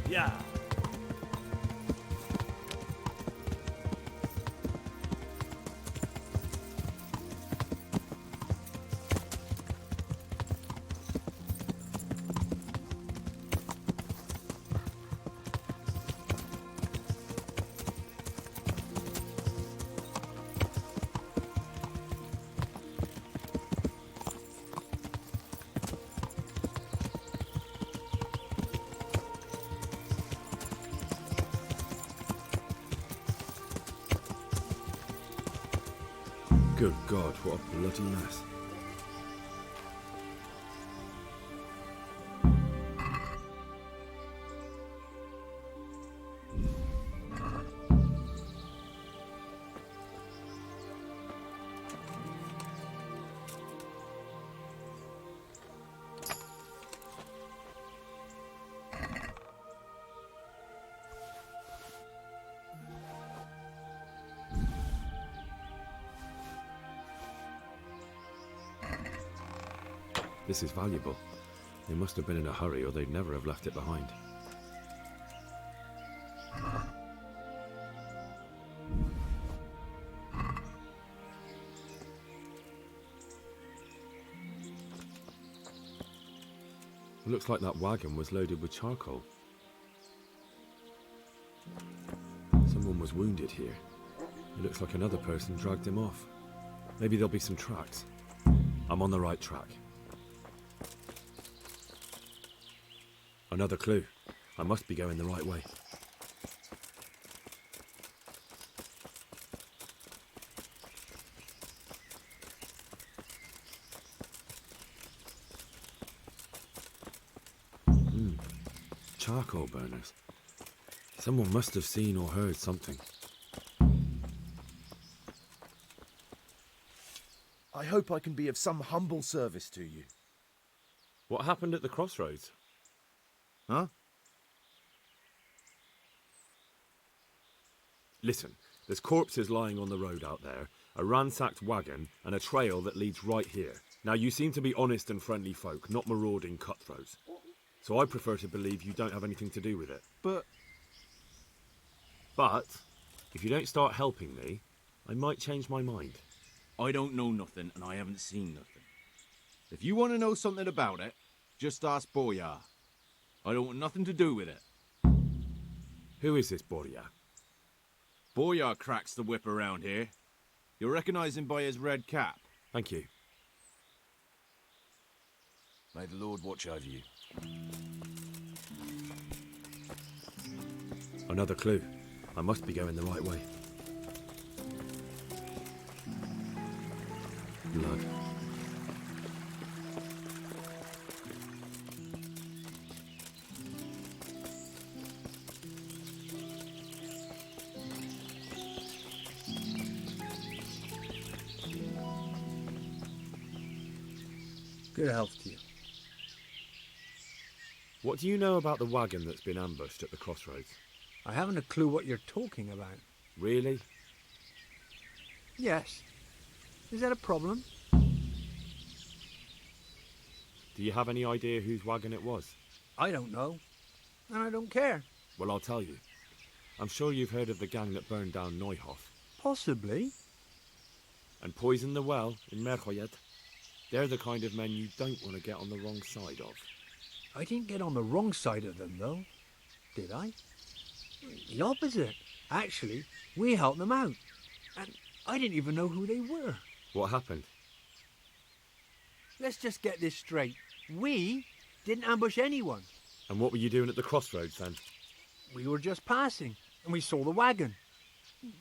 Yeah. Good God, what a bloody mess. This is valuable. They must have been in a hurry or they'd never have left it behind. Looks like that wagon was loaded with charcoal. Someone was wounded here. It looks like another person dragged him off. Maybe there'll be some tracks. I'm on the right track. Another clue. I must be going the right way. Charcoal burners. Someone must have seen or heard something. I hope I can be of some humble service to you. What happened at the crossroads? Huh? Listen, there's corpses lying on the road out there, a ransacked wagon, and a trail that leads right here. Now, you seem to be honest and friendly folk, not marauding cutthroats. So I prefer to believe you don't have anything to do with it. But if you don't start helping me, I might change my mind. I don't know nothing, and I haven't seen nothing. If you want to know something about it, just ask Boyar. I don't want nothing to do with it. Who is this Borya? Boyar cracks the whip around here. You'll recognize him by his red cap. Thank you. May the Lord watch over you. Another clue. I must be going the right way. Blood. Good health to you. What do you know about the wagon that's been ambushed at the crossroads? I haven't a clue what you're talking about. Really? Yes. Is that a problem? Do you have any idea whose wagon it was? I don't know. And I don't care. Well, I'll tell you. I'm sure you've heard of the gang that burned down Neuhof Possibly. and poisoned the well in Merchoyet. They're the kind of men you don't want to get on the wrong side of. I didn't get on the wrong side of them, though. Did I? The opposite. Actually, we helped them out. And I didn't even know who they were. What happened? Let's just get this straight. We didn't ambush anyone. And what were you doing at the crossroads then? We were just passing, and we saw the wagon.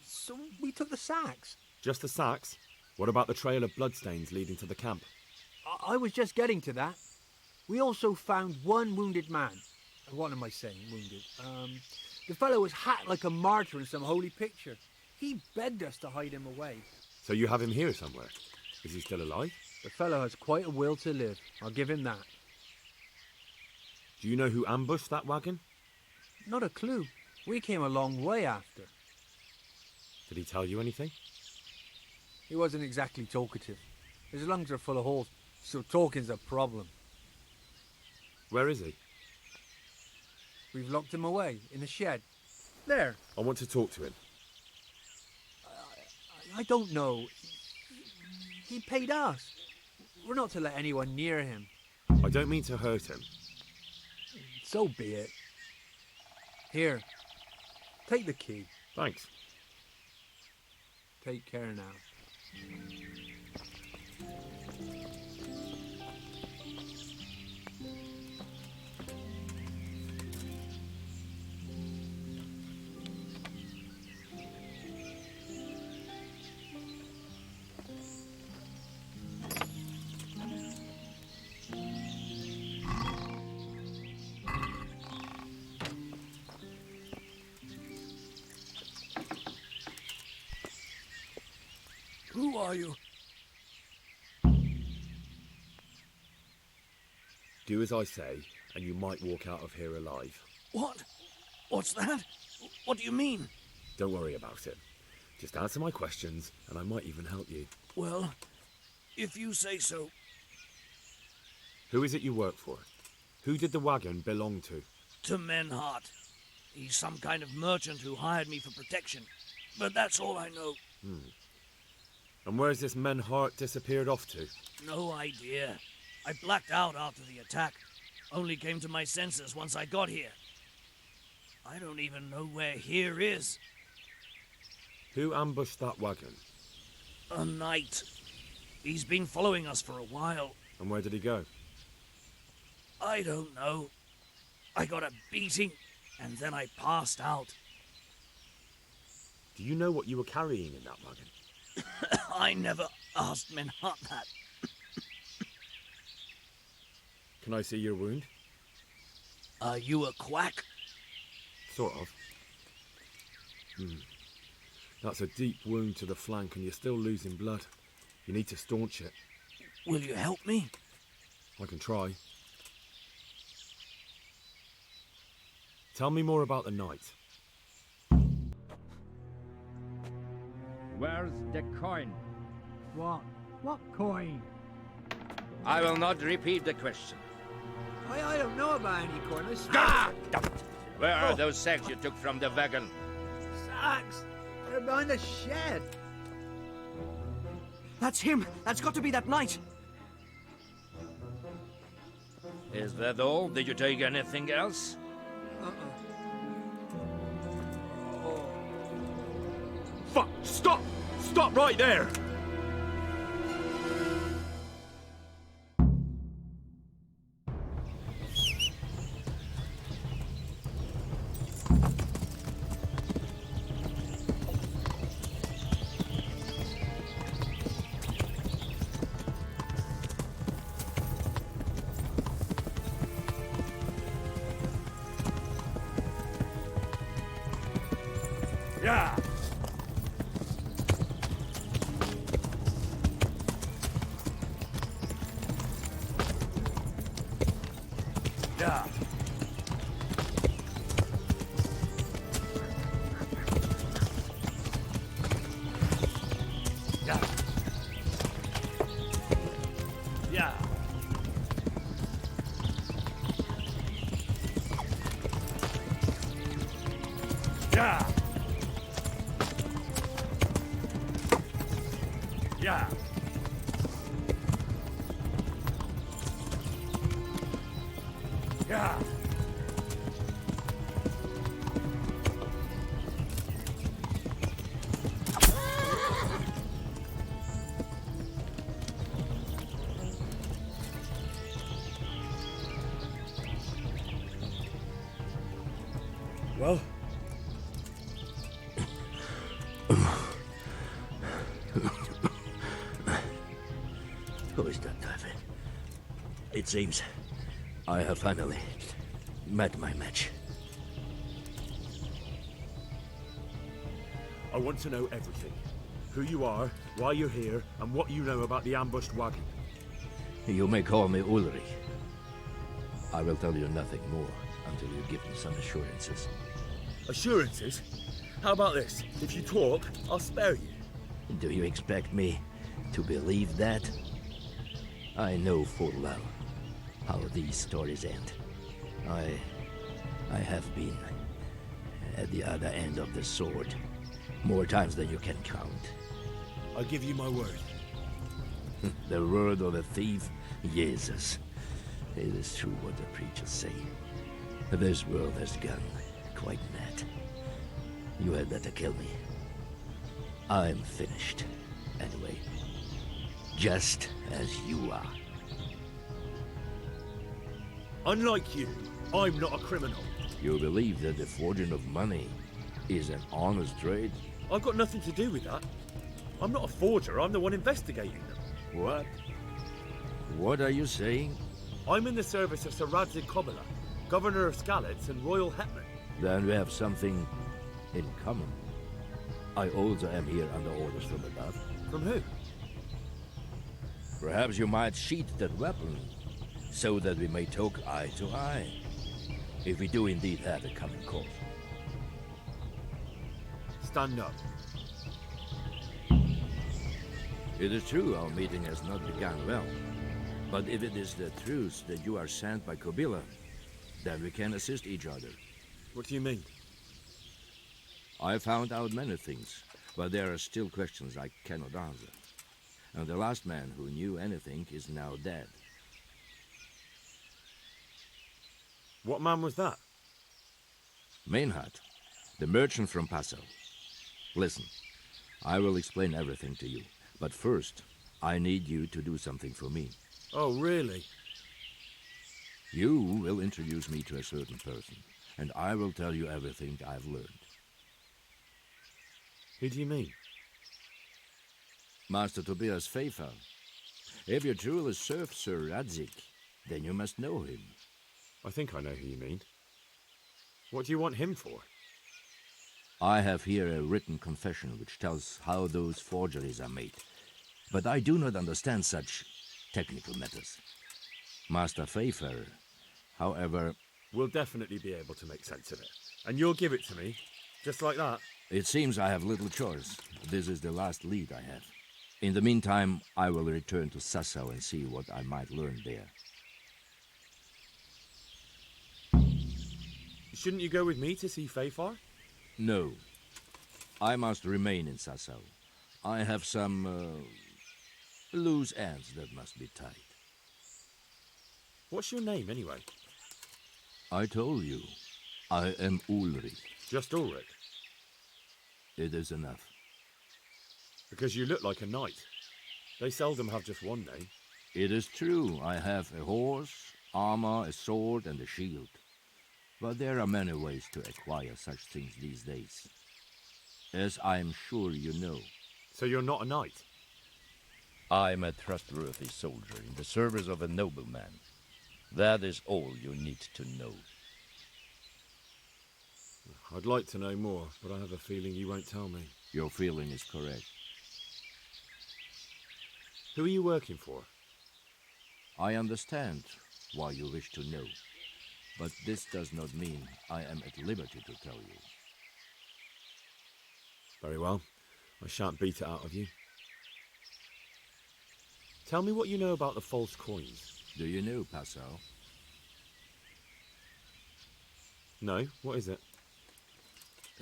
So we took the sacks. Just the sacks? What about the trail of bloodstains leading to the camp? I was just getting to that. We also found one wounded man. What am I saying, wounded? The fellow was hacked like a martyr in some holy picture. He begged us to hide him away. So you have him here somewhere? Is he still alive? The fellow has quite a will to live. I'll give him that. Do you know who ambushed that wagon? Not a clue. We came a long way after. Did he tell you anything? He wasn't exactly talkative. His lungs are full of holes, so talking's a problem. Where is he? We've locked him away in the shed. There. I want to talk to him. I don't know. He paid us. We're not to let anyone near him. I don't mean to hurt him. So be it. Here. Take the key. Thanks. Take care now. Who are you? Do as I say, and you might walk out of here alive. What? What's that? What do you mean? Don't worry about it. Just answer my questions, and I might even help you. Well, if you say so. Who is it you work for? Who did the wagon belong to? To Menhart. He's some kind of merchant who hired me for protection. But that's all I know. And where's this Menhart disappeared off to? No idea. I blacked out after the attack. Only came to my senses once I got here. I don't even know where here is. Who ambushed that wagon? A knight. He's been following us for a while. And where did he go? I don't know. I got a beating, and then I passed out. Do you know what you were carrying in that wagon? I never asked Menhart that. Can I see your wound? Are you a quack? Sort of. That's a deep wound to the flank and you're still losing blood. You need to staunch it. Will you help me? I can try. Tell me more about the knight. Where's the coin? What? What coin? I will not repeat the question. I don't know about any coin. Ah! Where are those sacks you took from the wagon? Sacks! They're behind the shed. That's him. That's got to be that knight. Is that all? Did you take anything else? Fuck! Stop! Stop right there! Yeah! Yeah! Yeah! Yeah! Yeah! Yeah! Yeah! Well, Who is that, David? It seems I have finally met my match. I want to know everything. Who you are, why you're here, and what you know about the ambushed wagon. You may call me Ulrich. I will tell you nothing more until you give me some assurances. Assurances? How about this? If you talk, I'll spare you. Do you expect me to believe that? I know full well how these stories end. I have been at the other end of the sword more times than you can count. I give you my word. The word of a thief? Jesus. It is true what the preachers say. This world has gone quite mad. You had better kill me. I'm finished. Anyway. Just as you are. Unlike you, I'm not a criminal. You believe that the forging of money is an honest trade? I've got nothing to do with that. I'm not a forger, I'm the one investigating them. What? What are you saying? I'm in the service of Sir Radzig Kobyla, Governor of Skalitz and Royal Hetman. Then we have something in common. I also am here under orders from above. From who? Perhaps you might sheath that weapon, so that we may talk eye to eye. If we do indeed have a common cause. Stand up. It is true our meeting has not begun well. But if it is the truth that you are sent by Kobyla, then we can assist each other. What do you mean? I found out many things, but there are still questions I cannot answer. And the last man who knew anything is now dead. What man was that? Mainhard, the merchant from Passau. Listen, I will explain everything to you, but first, I need you to do something for me. Oh, really? You will introduce me to a certain person, and I will tell you everything I've learned. Who do you mean? Master Tobias Pfeiffer. If you truly serve Sir Radzig, then you must know him. I think I know who you mean. What do you want him for? I have here a written confession which tells how those forgeries are made, but I do not understand such technical matters. Master Pfeiffer, however... We'll definitely be able to make sense of it. And you'll give it to me, just like that? It seems I have little choice. This is the last lead I have. In the meantime, I will return to Sassau and see what I might learn there. Shouldn't you go with me to see Pfeiffer? No. I must remain in Sassau. I have some, loose ends that must be tied. What's your name, anyway? I told you. I am Ulrich. Just Ulrich? It is enough. Because you look like a knight. They seldom have just one name. It is true. I have a horse, armor, a sword, and a shield. But there are many ways to acquire such things these days. As I am sure you know. So you're not a knight? I am a trustworthy soldier in the service of a nobleman. That is all you need to know. I'd like to know more, but I have a feeling you won't tell me. Your feeling is correct. Who are you working for? I understand why you wish to know. But this does not mean I am at liberty to tell you. Very well. I shan't beat it out of you. Tell me what you know about the false coins. Do you know Passau? No, what is it?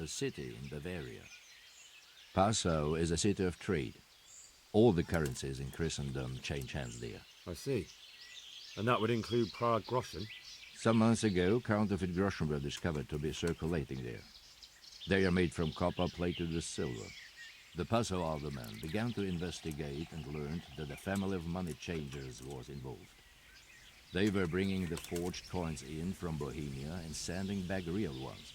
A city in Bavaria. Passau is a city of trade. All the currencies in Christendom change hands there. I see. And that would include Prague groschen? Some months ago, counterfeit groschen were discovered to be circulating there. They are made from copper plated with silver. The Passau alderman began to investigate and learned that a family of money changers was involved. They were bringing the forged coins in from Bohemia and sending back real ones.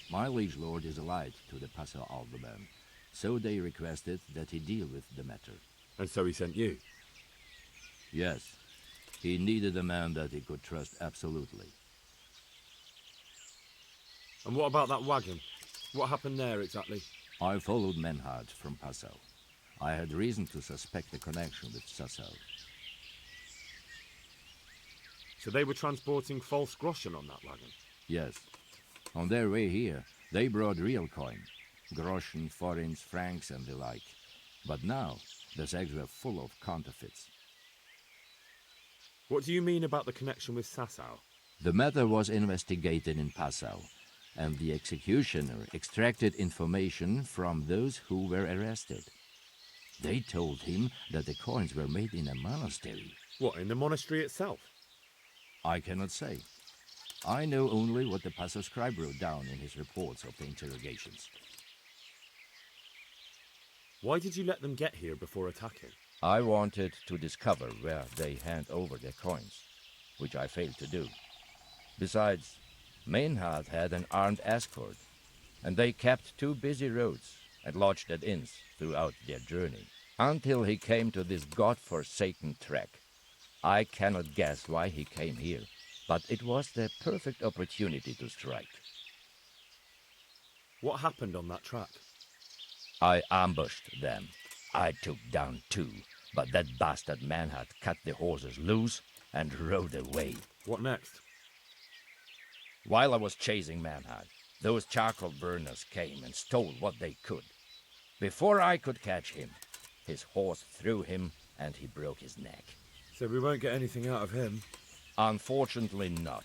My liege lord is allied to the Passau alderman, so they requested that he deal with the matter. And so he sent you? Yes. He needed a man that he could trust absolutely. And what about that wagon? What happened there exactly? I followed Mainhard from Passau. I had reason to suspect a connection with Sassau. So they were transporting false groschen on that wagon? Yes. On their way here, they brought real coin. Groschen, forints, francs, and the like. But now, the sacks were full of counterfeits. What do you mean about the connection with Sassau? The matter was investigated in Passau, and the executioner extracted information from those who were arrested. They told him that the coins were made in a monastery. What, in the monastery itself? I cannot say. I know only what the Passau scribe wrote down in his reports of the interrogations. Why did you let them get here before attacking? I wanted to discover where they hand over their coins, which I failed to do. Besides, Maynard had an armed escort, and they kept two busy roads and lodged at inns throughout their journey, until he came to this god-forsaken track. I cannot guess why he came here, but it was the perfect opportunity to strike. What happened on that track? I ambushed them. I took down two, but that bastard man had cut the horses loose and rode away. What next? While I was chasing Manhard, those charcoal burners came and stole what they could. Before I could catch him, his horse threw him and he broke his neck. So we won't get anything out of him? Unfortunately not.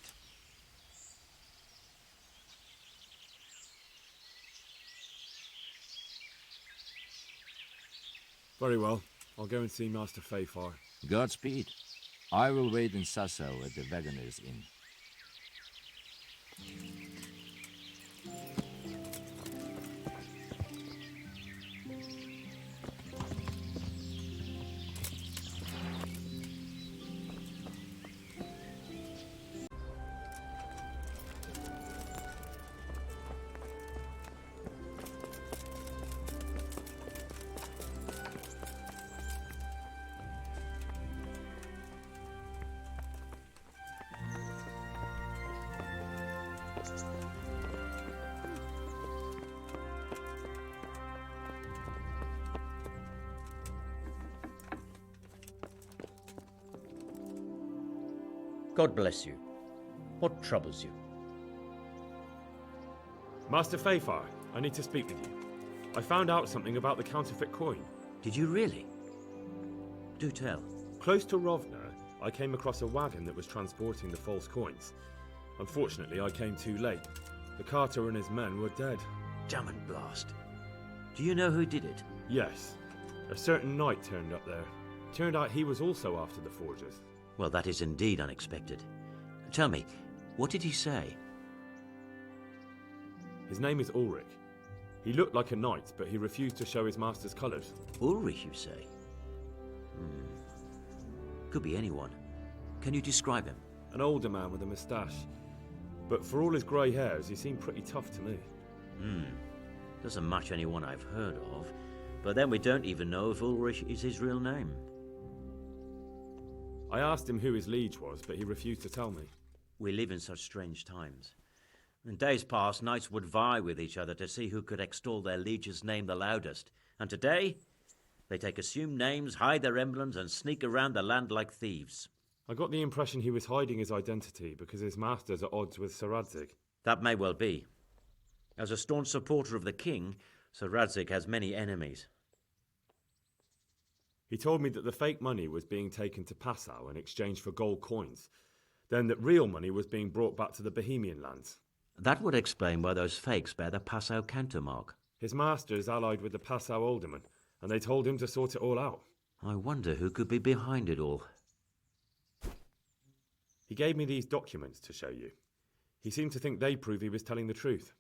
Very well. I'll go and see Master Fayfar. Godspeed. I will wait in Sassau at the Wagoner's Inn. God bless you. What troubles you? Master Fayfar, I need to speak with you. I found out something about the counterfeit coin. Did you really? Do tell. Close to Rovna, I came across a wagon that was transporting the false coins. Unfortunately, I came too late. The carter and his men were dead. Damn and blast. Do you know who did it? Yes. A certain knight turned up there. Turned out he was also after the forgers. Well, that is indeed unexpected. Tell me, what did he say? His name is Ulrich. He looked like a knight, but he refused to show his master's colours. Ulrich, you say? Could be anyone. Can you describe him? An older man with a moustache. But for all his grey hairs, he seemed pretty tough to me. Doesn't match anyone I've heard of. But then we don't even know if Ulrich is his real name. I asked him who his liege was, but he refused to tell me. We live in such strange times. In days past, knights would vie with each other to see who could extol their liege's name the loudest. And today, they take assumed names, hide their emblems, and sneak around the land like thieves. I got the impression he was hiding his identity because his master's at odds with Sir Radzig. That may well be. As a staunch supporter of the king, Sir Radzig has many enemies. He told me that the fake money was being taken to Passau in exchange for gold coins, then that real money was being brought back to the Bohemian lands. That would explain why those fakes bear the Passau countermark. His master is allied with the Passau alderman, and they told him to sort it all out. I wonder who could be behind it all. He gave me these documents to show you. He seemed to think they prove he was telling the truth.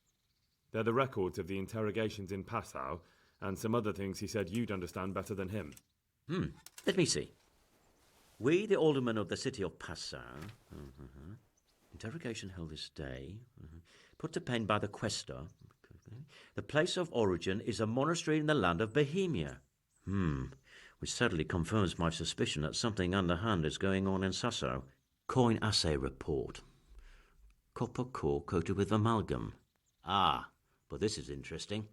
They're the records of the interrogations in Passau, and some other things he said you'd understand better than him. Let me see. We, the aldermen of the city of Passau, interrogation held this day, put to pen by the questor. The place of origin is a monastery in the land of Bohemia. Which certainly confirms my suspicion that something underhand is going on in Sassau. Coin assay report. Copper core coated with amalgam. Ah, but this is interesting.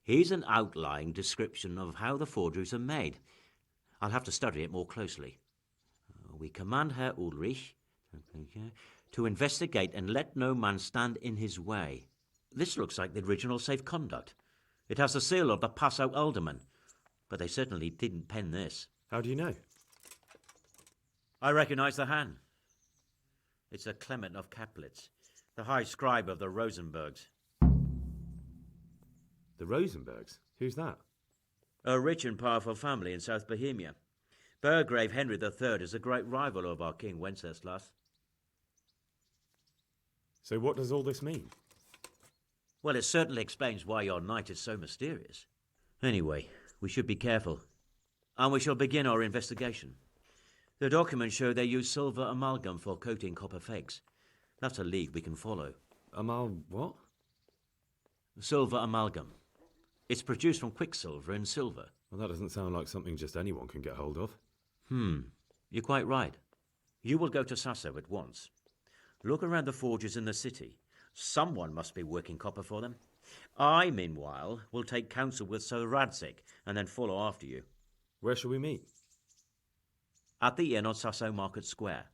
Here's an outline description of how the forgeries are made. I'll have to study it more closely. We command Herr Ulrich to investigate and let no man stand in his way. This looks like the original safe conduct. It has the seal of the Passau alderman, but they certainly didn't pen this. How do you know? I recognize the hand. It's a Clement of Caplitz, the high scribe of the Rosenbergs. The Rosenbergs? Who's that? A rich and powerful family in South Bohemia. Burgrave Henry III is a great rival of our King Wenceslas. So what does all this mean? Well, it certainly explains why your knight is so mysterious. Anyway, we should be careful. And we shall begin our investigation. The documents show they use silver amalgam for coating copper fakes. That's a lead we can follow. What? Silver amalgam. It's produced from quicksilver and silver. Well, that doesn't sound like something just anyone can get hold of. You're quite right. You will go to Sasso at once. Look around the forges in the city. Someone must be working copper for them. I, meanwhile, will take counsel with Sir Radzik and then follow after you. Where shall we meet? At the inn on Sasso Market Square.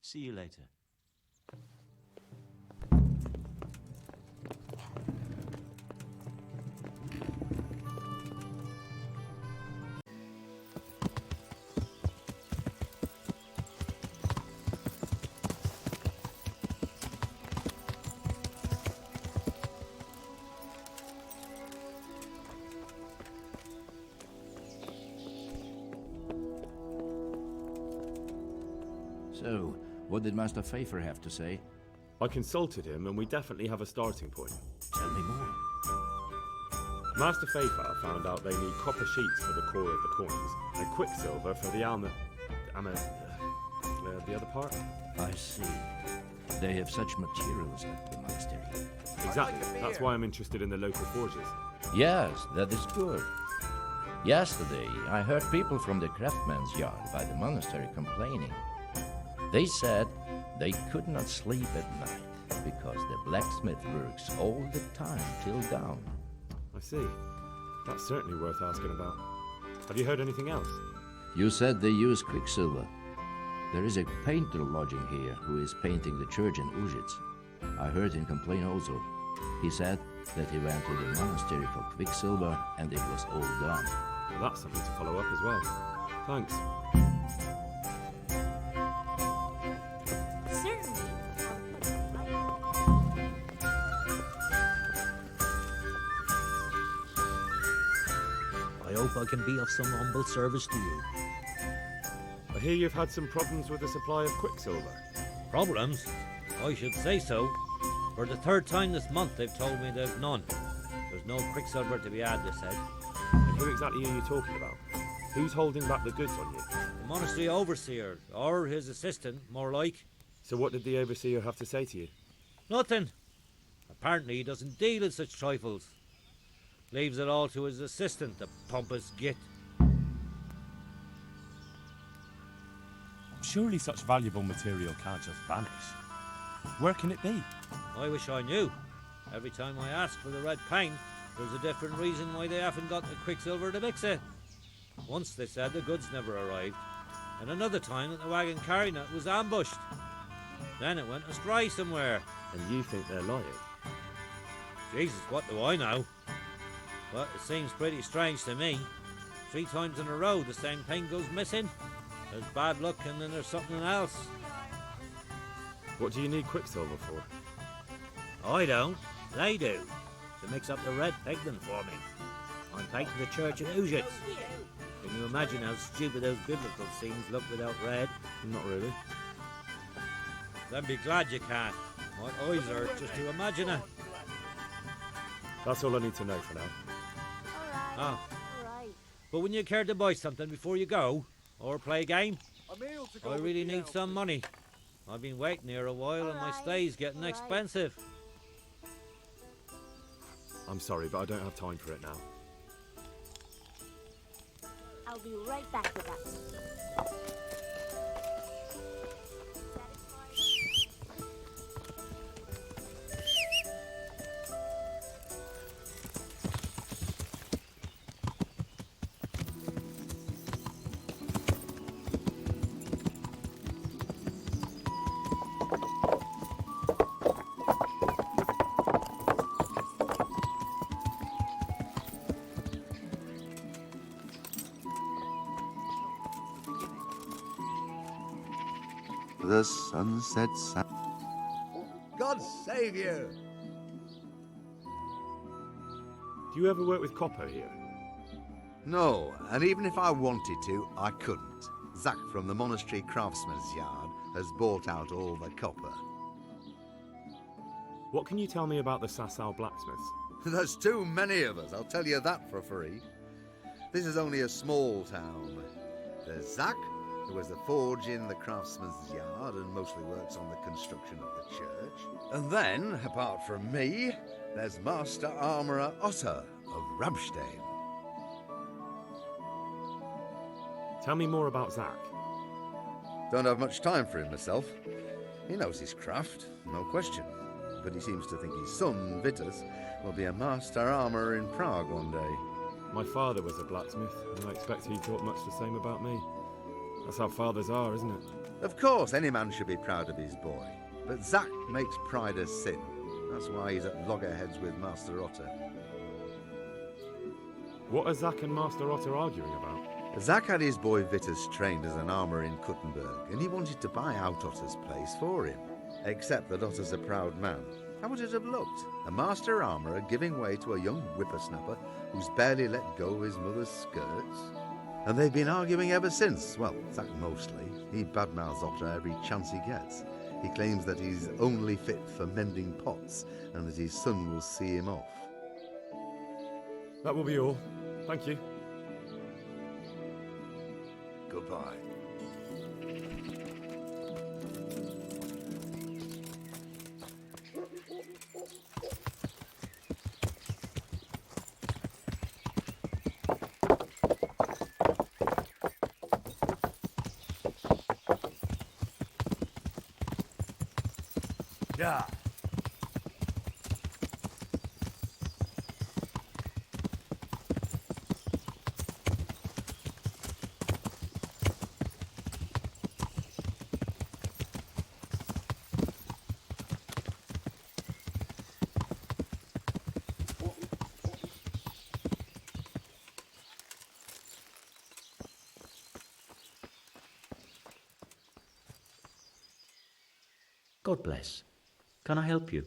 See you later. So, what did Master Pfeiffer have to say? I consulted him and we definitely have a starting point. Tell me more. Master Pfeiffer found out they need copper sheets for the core of the coins and quicksilver for the the other part. I see. They have such materials at the monastery. Exactly. That's why I'm interested in the local forges. Yes, that is good. Yesterday, I heard people from the craftsman's yard by the monastery complaining. They said they could not sleep at night because the blacksmith works all the time till dawn. I see. That's certainly worth asking about. Have you heard anything else? You said they use quicksilver. There is a painter lodging here who is painting the church in Ujits. I heard him complain also. He said that he went to the monastery for quicksilver and it was all done. Well, that's something to follow up as well. Thanks. I hope I can be of some humble service to you. I hear you've had some problems with the supply of quicksilver. Problems? I should say so. For the third time this month, they've told me there's none. There's no quicksilver to be had, they said. And who exactly are you talking about? Who's holding back the goods on you? The monastery overseer, or his assistant, more like. So what did the overseer have to say to you? Nothing. Apparently he doesn't deal in such trifles. Leaves it all to his assistant, the pompous git. Surely such valuable material can't just vanish. Where can it be? I wish I knew. Every time I ask for the red paint, there's a different reason why they haven't got the quicksilver to mix it. Once they said the goods never arrived, and another time that the wagon carrying it was ambushed. Then it went astray somewhere. And you think they're lying? Jesus, what do I know? But it seems pretty strange to me. 3 times in a row the same paint goes missing. There's bad luck and then there's something else. What do you need quicksilver for? I don't. They do. To mix up the red pigment for me. I'm taking the church in Ujits. Can you imagine how stupid those biblical scenes look without red? Not really. Then be glad you can. My eyes hurt just to imagine it. That's all I need to know for now. Ah. But when you care to buy something before you go, or play a game, I really need some money. I've been waiting here a while and my stay's getting expensive. I'm sorry, but I don't have time for it now. I'll be right back with that. the sunset sound. God save you! Do you ever work with copper here? No, and even if I wanted to, I couldn't. Zach from the monastery craftsman's yard has bought out all the copper. What can you tell me about the Sasau blacksmiths? There's too many of us, I'll tell you that for free. This is only a small town. There's Zach, who has the forge in the craftsman's yard and mostly works on the construction of the church. And then, apart from me, there's Master Armourer Otter of Ramstein. Tell me more about Zach. Don't have much time for him myself. He knows his craft, no question. But he seems to think his son, Vitus, will be a master armourer in Prague one day. My father was a blacksmith, and I expect he thought much the same about me. That's how fathers are, isn't it? Of course, any man should be proud of his boy. But Zach makes pride a sin. That's why he's at loggerheads with Master Otter. What are Zach and Master Otter arguing about? Zach had his boy Vitus trained as an armourer in Kuttenberg, and he wanted to buy out Otter's place for him. Except that Otter's a proud man. How would it have looked? A master armourer giving way to a young whippersnapper who's barely let go of his mother's skirts? And they've been arguing ever since. Well, Zach mostly. He badmouths Otter every chance he gets. He claims that he's only fit for mending pots, and that his son will see him off. That will be all. Thank you. Goodbye. Yeah. God bless. Can I help you?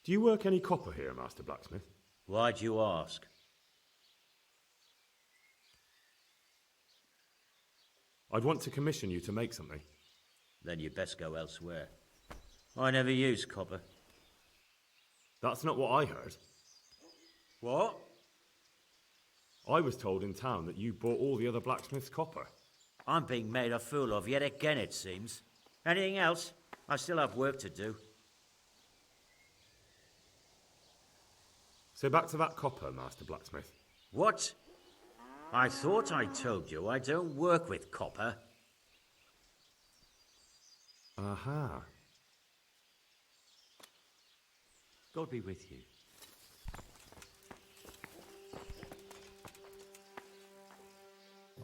Do you work any copper here, Master Blacksmith? Why do you ask? I'd want to commission you to make something. Then you'd best go elsewhere. I never use copper. That's not what I heard. What? I was told in town that you bought all the other blacksmiths' copper. I'm being made a fool of yet again, it seems. Anything else? I still have work to do. So back to that copper, Master Blacksmith. What? I thought I told you I don't work with copper. Aha. God be with you.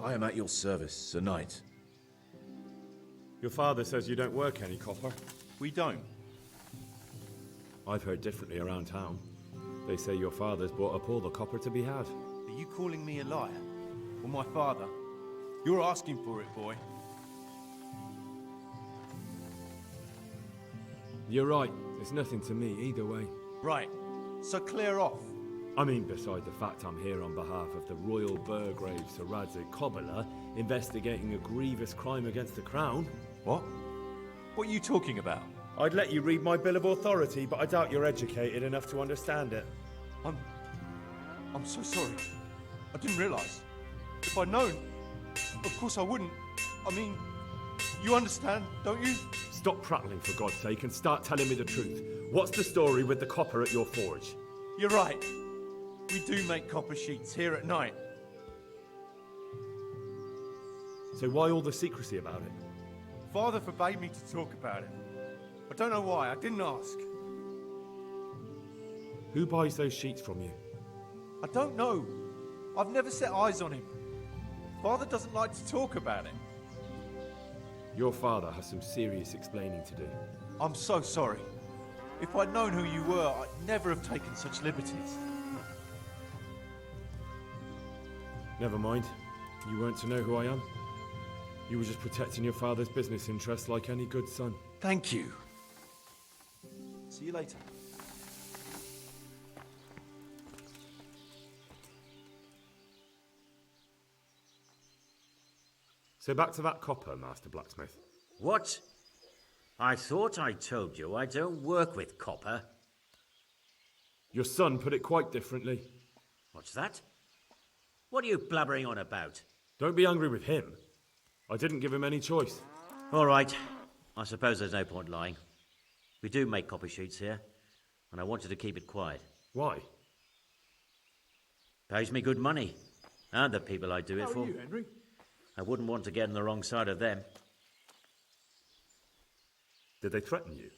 I am at your service, Sir Knight. Your father says you don't work any copper. We don't. I've heard differently around town. They say your father's bought up all the copper to be had. Are you calling me a liar? Or my father? You're asking for it, boy. You're right. It's nothing to me either way. Right. So clear off. I mean, beside the fact I'm here on behalf of the Royal Burgrave Sir Radzig Kobyla, investigating a grievous crime against the Crown. What? What are you talking about? I'd let you read my Bill of Authority, but I doubt you're educated enough to understand it. I'm so sorry. I didn't realise. If I'd known, of course I wouldn't. I mean, you understand, don't you? Stop prattling, for God's sake, and start telling me the truth. What's the story with the copper at your forge? You're right. We do make copper sheets here at night. So why all the secrecy about it? Father forbade me to talk about it. I don't know why, I didn't ask. Who buys those sheets from you? I don't know. I've never set eyes on him. Father doesn't like to talk about it. Your father has some serious explaining to do. I'm so sorry. If I'd known who you were, I'd never have taken such liberties. Never mind. You weren't to know who I am. You were just protecting your father's business interests like any good son. Thank you. See you later. So back to that copper, Master Blacksmith. What? I thought I told you I don't work with copper. Your son put it quite differently. What's that? What are you blabbering on about? Don't be angry with him. I didn't give him any choice. All right. I suppose there's no point lying. We do make copy sheets here, and I wanted to keep it quiet. Why? Pays me good money, and the people I do it for. How are you, Henry? I wouldn't want to get on the wrong side of them. Did they threaten you?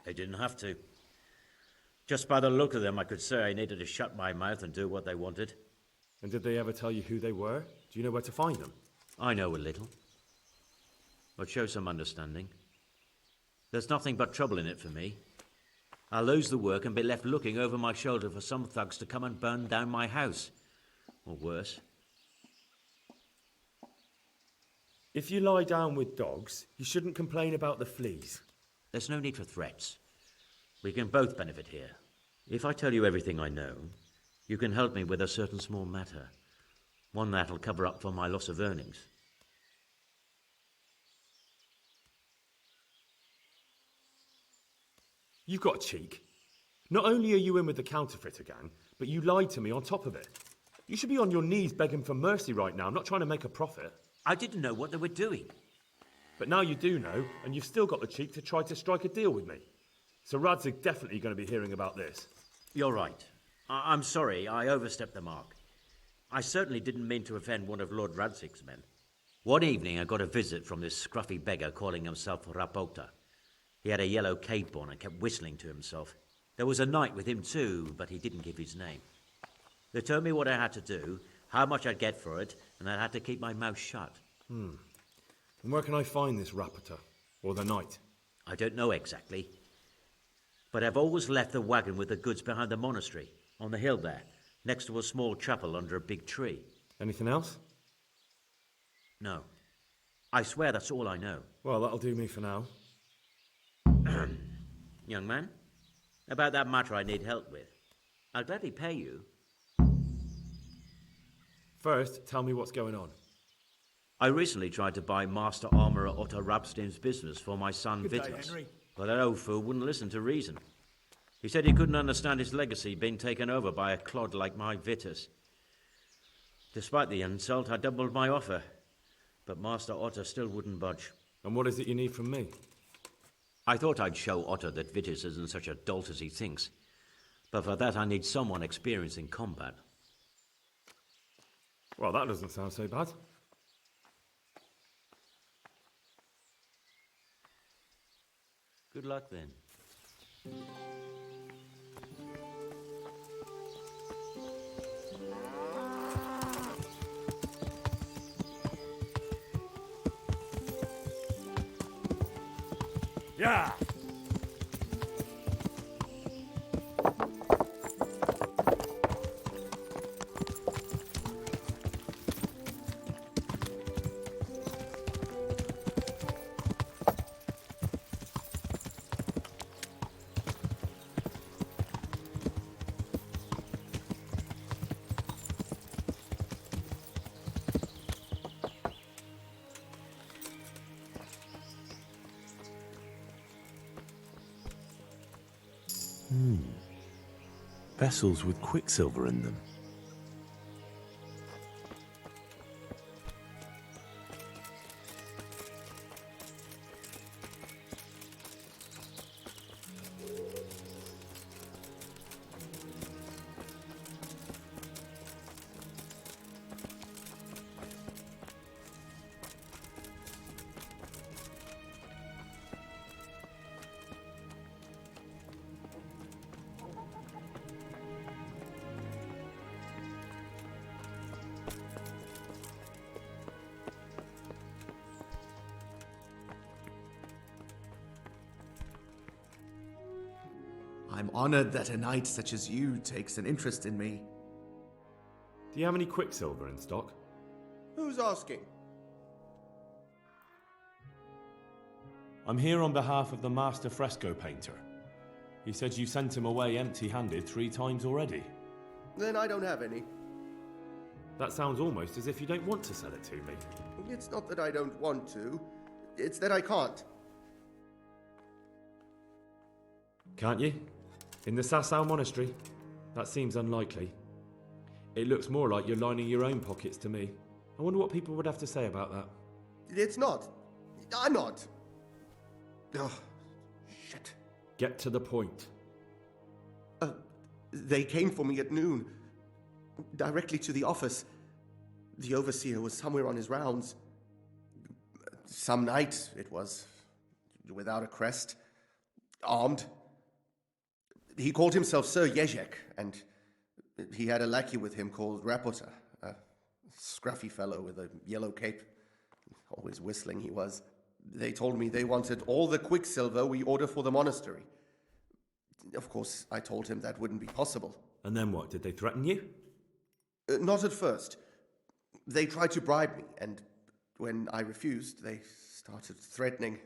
They didn't have to. Just by the look of them, I could say I needed to shut my mouth and do what they wanted. And did they ever tell you who they were? Do you know where to find them? I know a little. But show some understanding. There's nothing but trouble in it for me. I'll lose the work and be left looking over my shoulder for some thugs to come and burn down my house. Or worse. If you lie down with dogs, you shouldn't complain about the fleas. There's no need for threats. We can both benefit here. If I tell you everything I know, you can help me with a certain small matter. One that'll cover up for my loss of earnings. You've got a cheek. Not only are you in with the counterfeiter gang, but you lied to me on top of it. You should be on your knees begging for mercy right now, not trying to make a profit. I didn't know what they were doing. But now you do know, and you've still got the cheek to try to strike a deal with me. So Rads are definitely going to be hearing about this. You're right. I'm sorry, I overstepped the mark. I certainly didn't mean to offend one of Lord Radzig's men. One evening I got a visit from this scruffy beggar calling himself Rapota. He had a yellow cape on and kept whistling to himself. There was a knight with him too, but he didn't give his name. They told me what I had to do, how much I'd get for it, and I had to keep my mouth shut. And where can I find this Rapota? Or the knight? I don't know exactly. But I've always left the wagon with the goods behind the monastery, on the hill there, next to a small chapel under a big tree. Anything else? No. I swear that's all I know. Well, that'll do me for now. Young man, about that matter I need help with. I'll gladly pay you. First, tell me what's going on. I recently tried to buy Master Armourer Otto Rapstin's business for my son Good day, Vitus. Henry. But that old fool wouldn't listen to reason. He said he couldn't understand his legacy being taken over by a clod like my Vitus. Despite the insult, I doubled my offer. But Master Otto still wouldn't budge. And what is it you need from me? I thought I'd show Otto that Vitus isn't such a dolt as he thinks. But for that I need someone experienced in combat. Well, that doesn't sound so bad. Good luck then. Yeah! Vessels with quicksilver in them. I'm honored that a knight such as you takes an interest in me. Do you have any quicksilver in stock? Who's asking? I'm here on behalf of the master fresco painter. He said you sent him away empty-handed 3 times already. Then I don't have any. That sounds almost as if you don't want to sell it to me. It's not that I don't want to, it's that I can't. Can't you? In the Sasau monastery? That seems unlikely. It looks more like you're lining your own pockets to me. I wonder what people would have to say about that. It's not. I'm not. Oh, shit. Get to the point. They came for me at noon. Directly to the office. The overseer was somewhere on his rounds. Some night, it was. Without a crest. Armed. He called himself Sir Jezek, and he had a lackey with him called Rapota, a scruffy fellow with a yellow cape. Always whistling he was. They told me they wanted all the quicksilver we order for the monastery. Of course, I told him that wouldn't be possible. And then what? Did they threaten you? Not at first. They tried to bribe me, and when I refused, they started threatening.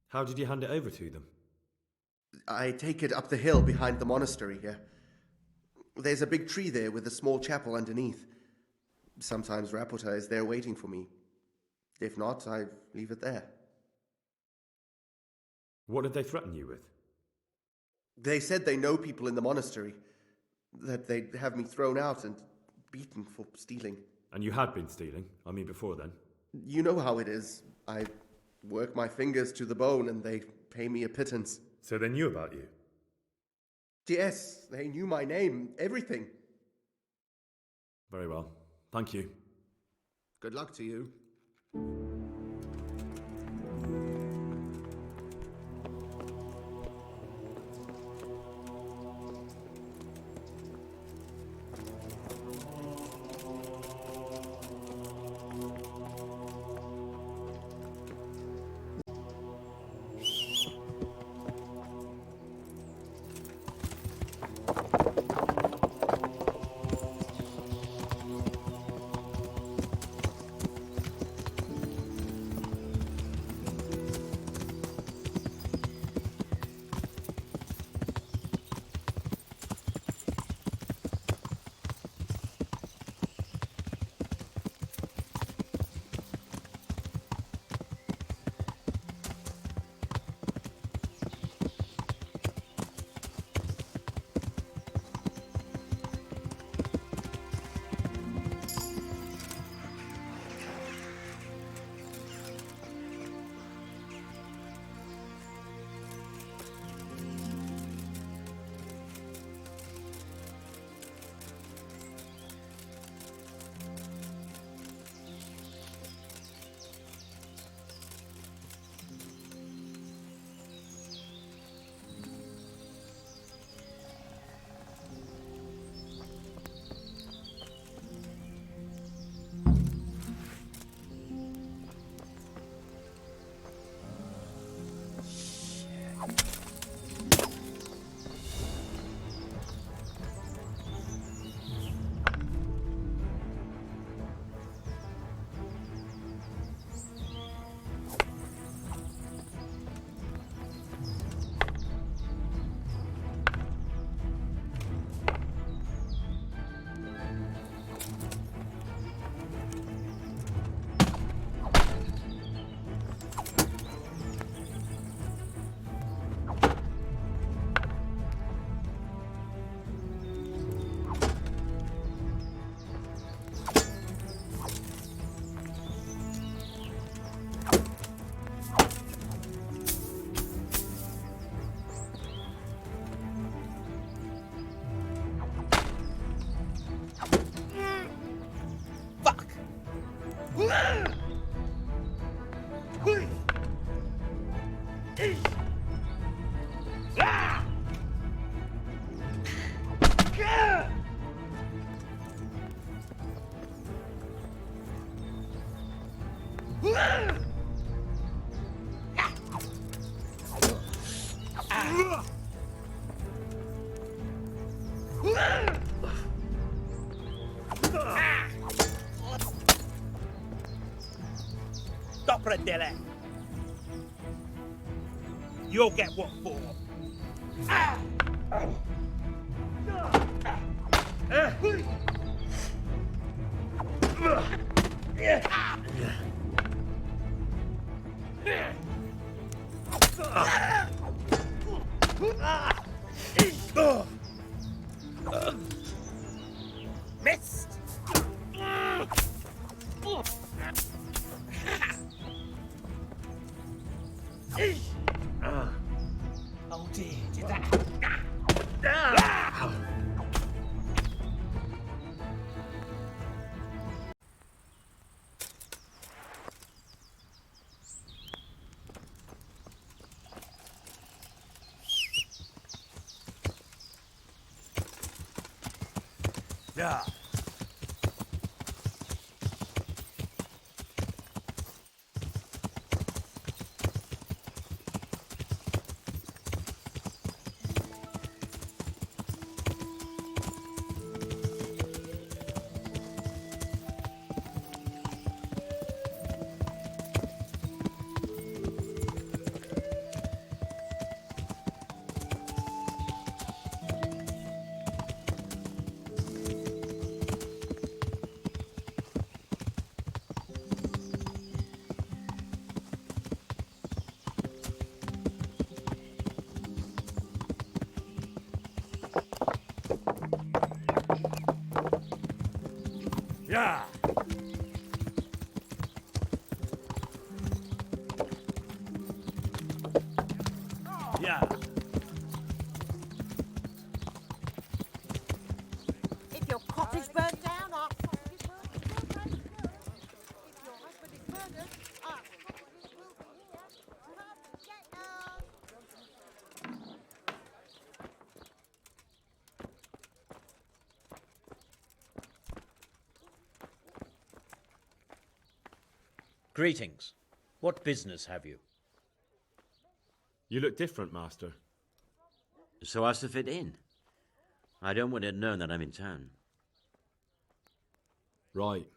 How did you hand it over to them? I take it up the hill behind the monastery here. There's a big tree there with a small chapel underneath. Sometimes Rapota is there waiting for me. If not, I leave it there. What did they threaten you with? They said they know people in the monastery, that they'd have me thrown out and beaten for stealing. And you had been stealing? I mean, before then? You know how it is. I work my fingers to the bone and they pay me a pittance. So they knew about you? Yes, they knew my name, everything. Very well. Thank you. Good luck to you. Stopradele. You'll get what for. Missed. Oh dear, did that? Yeah. Yeah. Yeah. If your cottage burnt down, our cottage is burnt. If your husband is murdered, our cottage will be here. Come get us. Greetings. What business have you? You look different, Master. So as to fit in. I don't want it known that I'm in town. Right.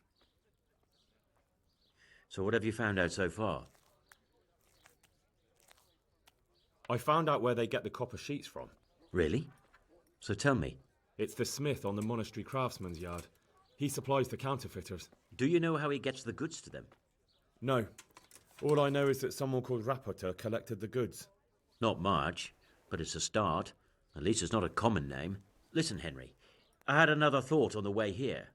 So what have you found out so far? I found out where they get the copper sheets from. Really? So tell me. It's the smith on the monastery craftsman's yard. He supplies the counterfeiters. Do you know how he gets the goods to them? No. All I know is that someone called Rapota collected the goods. Not much, but it's a start. At least it's not a common name. Listen, Henry, I had another thought on the way here.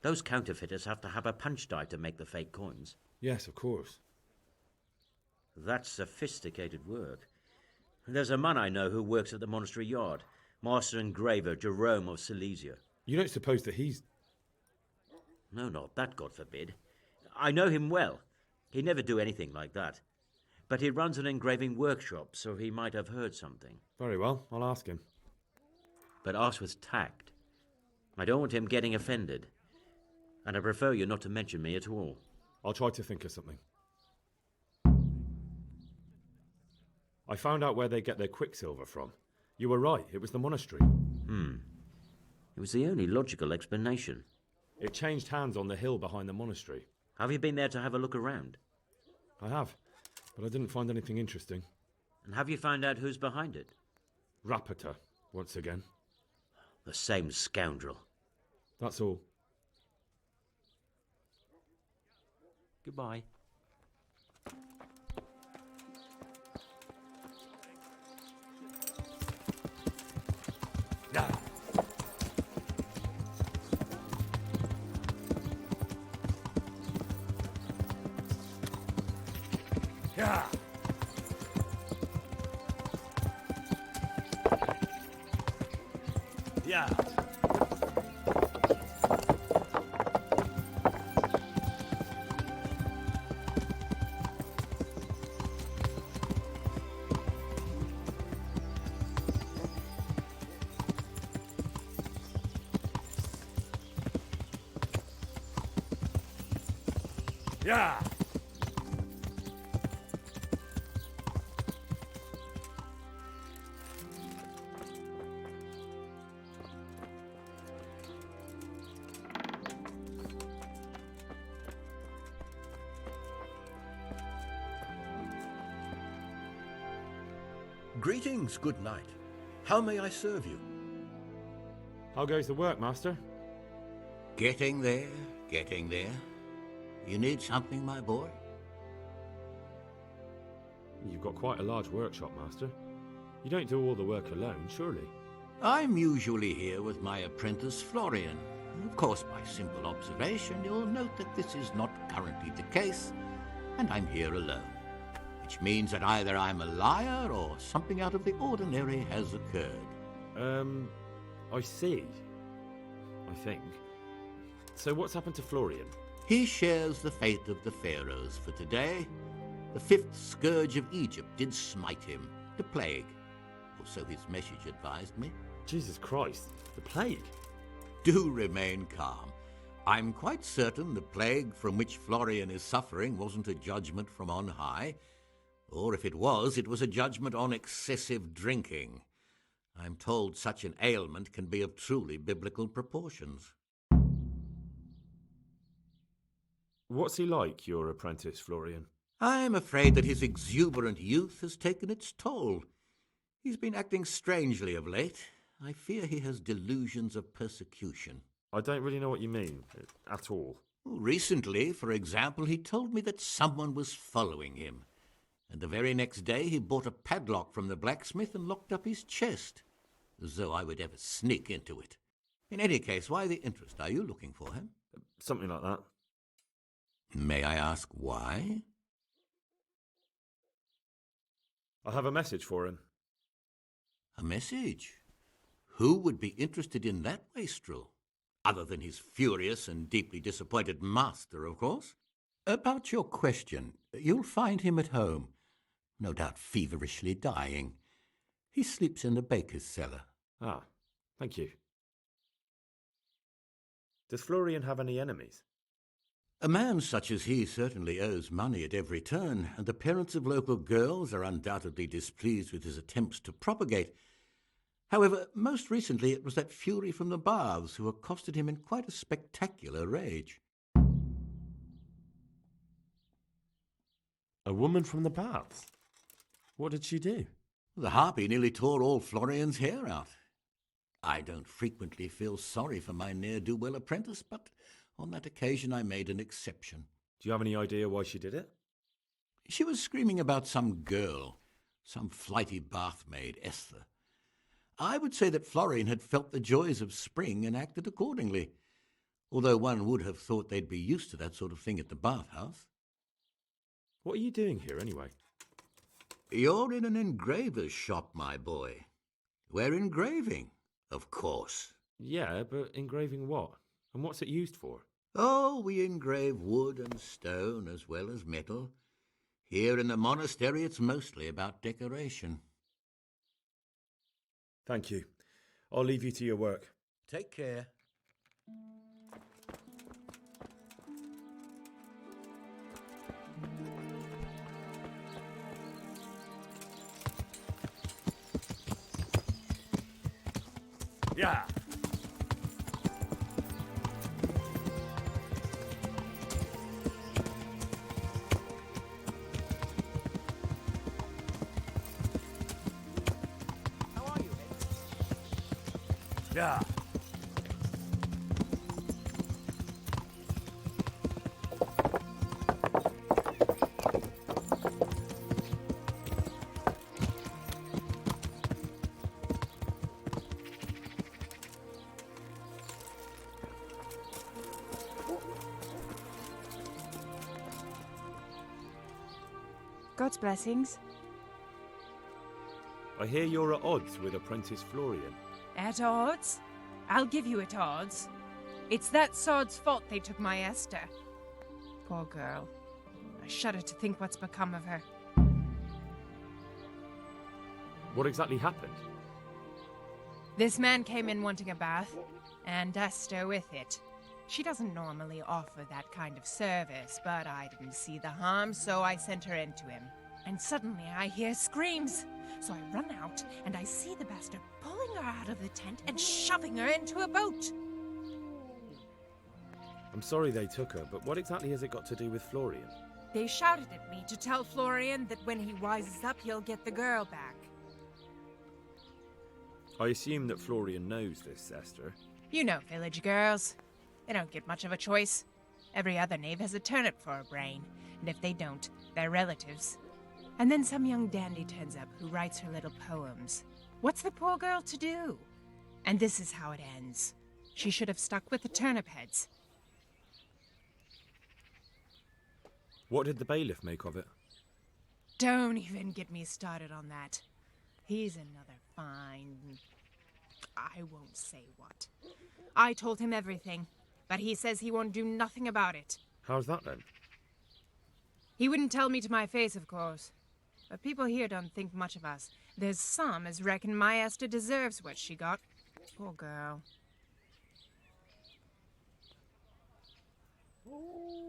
Those counterfeiters have to have a punch die to make the fake coins. Yes, of course. That's sophisticated work. There's a man I know who works at the monastery yard, Master Engraver Jerome of Silesia. You don't suppose that he's... No, not that, God forbid. I know him well. He'd never do anything like that. But he runs an engraving workshop, so he might have heard something. Very well, I'll ask him. But ask with tact. I don't want him getting offended. And I prefer you not to mention me at all. I'll try to think of something. I found out where they get their quicksilver from. You were right, it was the monastery. It was the only logical explanation. It changed hands on the hill behind the monastery. Have you been there to have a look around? I have, but I didn't find anything interesting. And have you found out who's behind it? Rapota, once again. The same scoundrel. That's all. Goodbye. Yeah. Yeah. Yeah. Yeah. Greetings, good knight. How may I serve you? How goes the work, master? Getting there, getting there. You need something, my boy? You've got quite a large workshop, master. You don't do all the work alone, surely? I'm usually here with my apprentice, Florian. Of course, by simple observation, you'll note that this is not currently the case, and I'm here alone. Which means that either I'm a liar or something out of the ordinary has occurred. I see. I think. So what's happened to Florian? He shares the fate of the pharaohs for today. The fifth scourge of Egypt did smite him, the plague. Or so his message advised me. Jesus Christ, the plague? Do remain calm. I'm quite certain the plague from which Florian is suffering wasn't a judgment from on high. Or if it was a judgment on excessive drinking. I'm told such an ailment can be of truly biblical proportions. What's he like, your apprentice, Florian? I'm afraid that his exuberant youth has taken its toll. He's been acting strangely of late. I fear he has delusions of persecution. I don't really know what you mean, at all. Recently, for example, he told me that someone was following him. And the very next day he bought a padlock from the blacksmith and locked up his chest, as though I would ever sneak into it. In any case, why the interest? Are you looking for him? Something like that. May I ask why? I have a message for him. A message? Who would be interested in that wastrel? Other than his furious and deeply disappointed master, of course. About your question, you'll find him at home, no doubt feverishly dying. He sleeps in the baker's cellar. Ah, thank you. Does Florian have any enemies? A man such as he certainly owes money at every turn, and the parents of local girls are undoubtedly displeased with his attempts to propagate. However, most recently it was that fury from the baths who accosted him in quite a spectacular rage. A woman from the baths? What did she do? The harpy nearly tore all Florian's hair out. I don't frequently feel sorry for my ne'er-do-well apprentice, but on that occasion I made an exception. Do you have any idea why she did it? She was screaming about some girl, some flighty bathmaid, Esther. I would say that Florian had felt the joys of spring and acted accordingly, although one would have thought they'd be used to that sort of thing at the bathhouse. What are you doing here, anyway? You're in an engraver's shop, my boy. We're engraving, of course. Yeah, but engraving what? And what's it used for? Oh, we engrave wood and stone as well as metal. Here in the monastery, it's mostly about decoration. Thank you. I'll leave you to your work. Take care. Yeah. How are you, Ed? Yeah. God's blessings. I hear you're at odds with apprentice Florian. At odds? I'll give you at odds. It's that sod's fault they took my Esther. Poor girl. I shudder to think what's become of her. What exactly happened? This man came in wanting a bath, and Esther with it. She doesn't normally offer that kind of service, but I didn't see the harm, so I sent her in to him. And suddenly I hear screams. So I run out, and I see the bastard pulling her out of the tent and shoving her into a boat. I'm sorry they took her, but what exactly has it got to do with Florian? They shouted at me to tell Florian that when he rises up, he'll get the girl back. I assume that Florian knows this, Esther. You know village girls. They don't get much of a choice. Every other knave has a turnip for a brain, and if they don't, they're relatives. And then some young dandy turns up who writes her little poems. What's the poor girl to do? And this is how it ends. She should have stuck with the turnip heads. What did the bailiff make of it? Don't even get me started on that. He's another fine... I won't say what. I told him everything, but he says he won't do nothing about it. How's that then? He wouldn't tell me to my face, of course. But people here don't think much of us. There's some as reckon my Esther deserves what she got. Poor girl.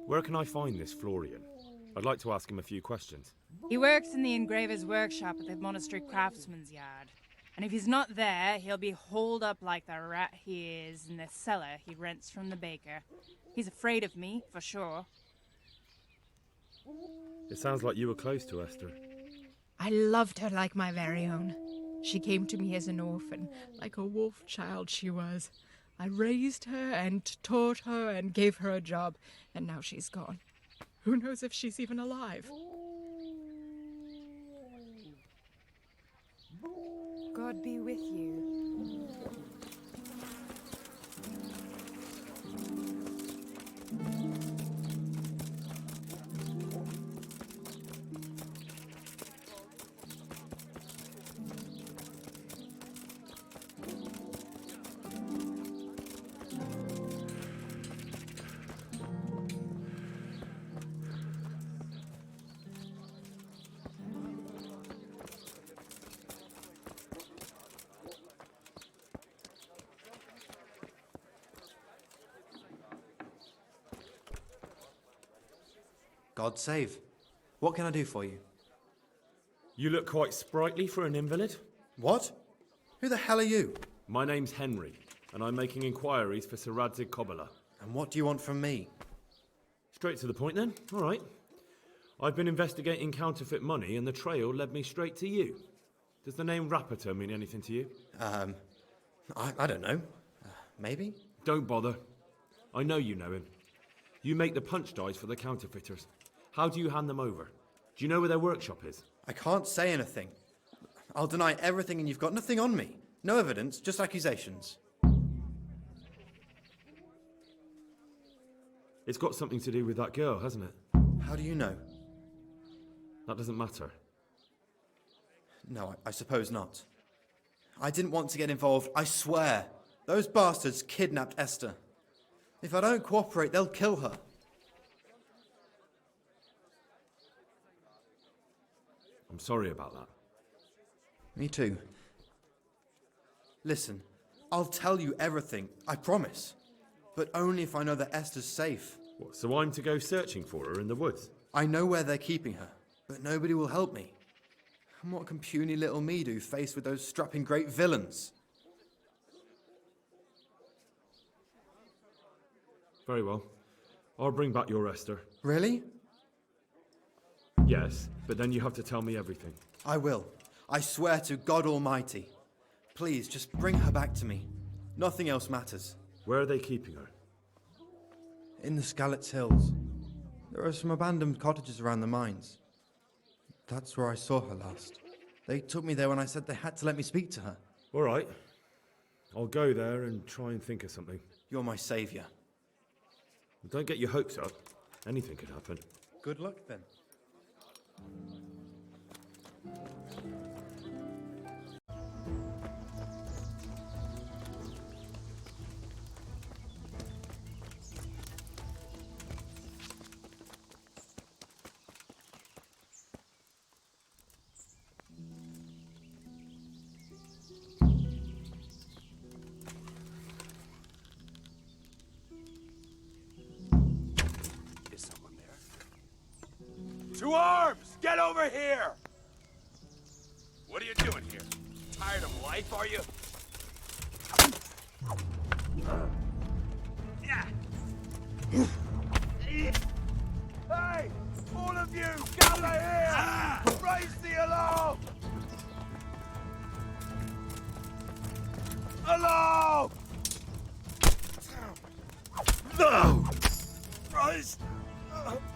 Where can I find this Florian? I'd like to ask him a few questions. He works in the engraver's workshop at the monastery craftsman's yard. And if he's not there, he'll be holed up like the rat he is in the cellar he rents from the baker. He's afraid of me, for sure. It sounds like you were close to Esther. I loved her like my very own. She came to me as an orphan, like a wolf child she was. I raised her and taught her and gave her a job, and now she's gone. Who knows if she's even alive? God be with you. God save. What can I do for you? You look quite sprightly for an invalid. What? Who the hell are you? My name's Henry, and I'm making inquiries for Sir Radzig Kobyla. And what do you want from me? Straight to the point then. All right. I've been investigating counterfeit money, and the trail led me straight to you. Does the name Rappator mean anything to you? I don't know. Maybe? Don't bother. I know you know him. You make the punch dice for the counterfeiters. How do you hand them over? Do you know where their workshop is? I can't say anything. I'll deny everything and you've got nothing on me. No evidence, just accusations. It's got something to do with that girl, hasn't it? How do you know? That doesn't matter. No, I suppose not. I didn't want to get involved, I swear. Those bastards kidnapped Esther. If I don't cooperate, they'll kill her. I'm sorry about that. Me too. Listen, I'll tell you everything, I promise. But only if I know that Esther's safe. What, so I'm to go searching for her in the woods? I know where they're keeping her, but nobody will help me. And what can puny little me do faced with those strapping great villains? Very well. I'll bring back your Esther. Really? Yes, but then you have to tell me everything. I will. I swear to God Almighty. Please, just bring her back to me. Nothing else matters. Where are they keeping her? In the Skalitz Hills. There are some abandoned cottages around the mines. That's where I saw her last. They took me there when I said they had to let me speak to her. All right. I'll go there and try and think of something. You're my saviour. Don't get your hopes up. Anything could happen. Good luck, then. To arms! Get over here! What are you doing here? Tired of life, are you? Hey! All of you! Gather here! Raise the alarm! Hello! No! Christ! Please.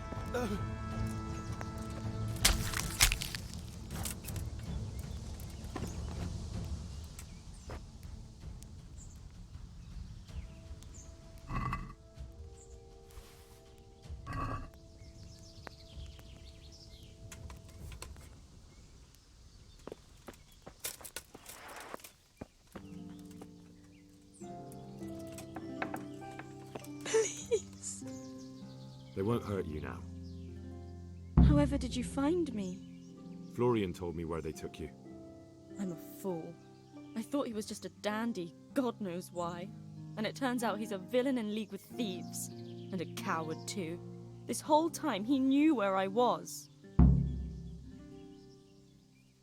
They won't hurt you now. However did you find me? Florian told me where they took you. I'm a fool. I thought he was just a dandy, God knows why. And it turns out he's a villain in league with thieves. And a coward too. This whole time he knew where I was.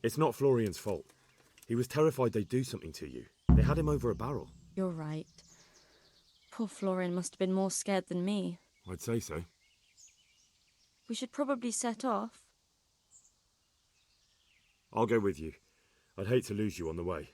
It's not Florian's fault. He was terrified they'd do something to you. They had him over a barrel. You're right. Poor Florian must have been more scared than me. I'd say so. We should probably set off. I'll go with you. I'd hate to lose you on the way.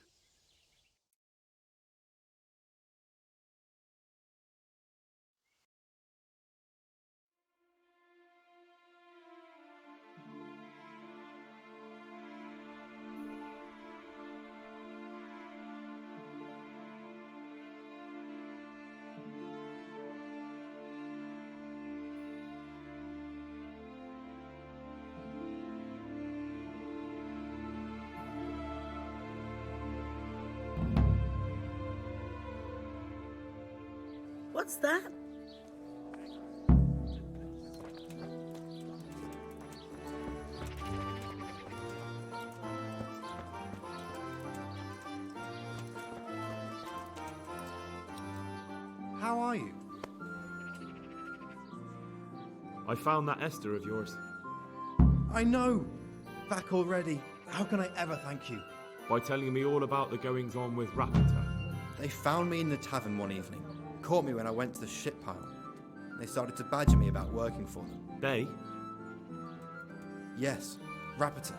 What's that? How are you? I found that Esther of yours. I know! Back already. How can I ever thank you? By telling me all about the goings-on with Rapita. They found me in the tavern one evening. Caught me when I went to the ship pile. They started to badger me about working for them. They? Yes, Rapita.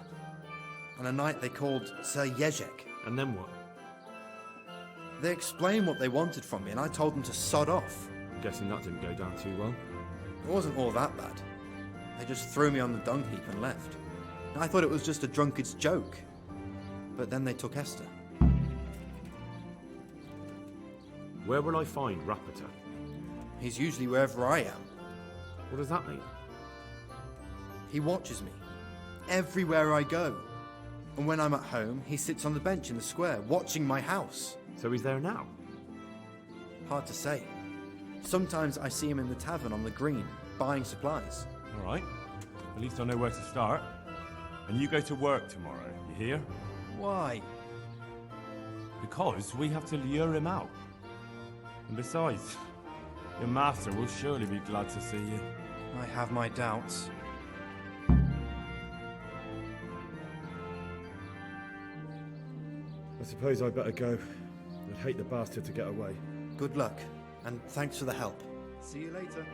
On a night they called Sir Jezek. And then what? They explained what they wanted from me and I told them to sod off. I'm guessing that didn't go down too well. It wasn't all that bad. They just threw me on the dung heap and left. I thought it was just a drunkard's joke. But then they took Esther. Where will I find Rapita? He's usually wherever I am. What does that mean? He watches me. Everywhere I go. And when I'm at home, he sits on the bench in the square, watching my house. So he's there now? Hard to say. Sometimes I see him in the tavern on the green, buying supplies. All right. At least I know where to start. And you go to work tomorrow, you hear? Why? Because we have to lure him out. And besides, your master will surely be glad to see you. I have my doubts. I suppose I'd better go. I'd hate the bastard to get away. Good luck, and thanks for the help. See you later.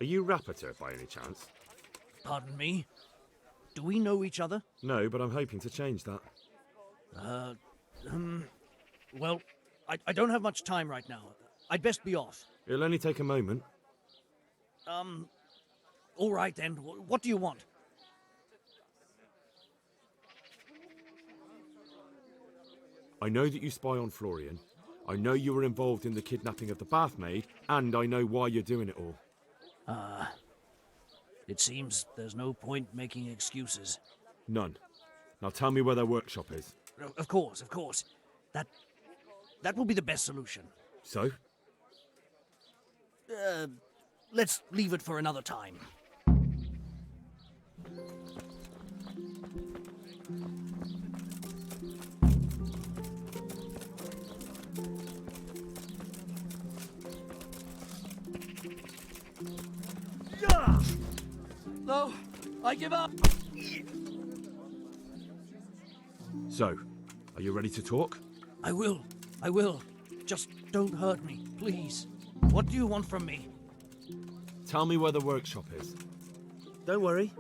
Are you Rapita by any chance? Pardon me? Do we know each other? No, but I'm hoping to change that. Well, I don't have much time right now. I'd best be off. It'll only take a moment. All right then. What do you want? I know that you spy on Florian. I know you were involved in the kidnapping of the bath maid, and I know why you're doing it all. It seems there's no point making excuses. None. Now tell me where their workshop is. Of course, of course. That will be the best solution. So? let's leave it for another time. No, I give up. So, are you ready to talk? I will. Just don't hurt me, please. What do you want from me? Tell me where the workshop is. Don't worry.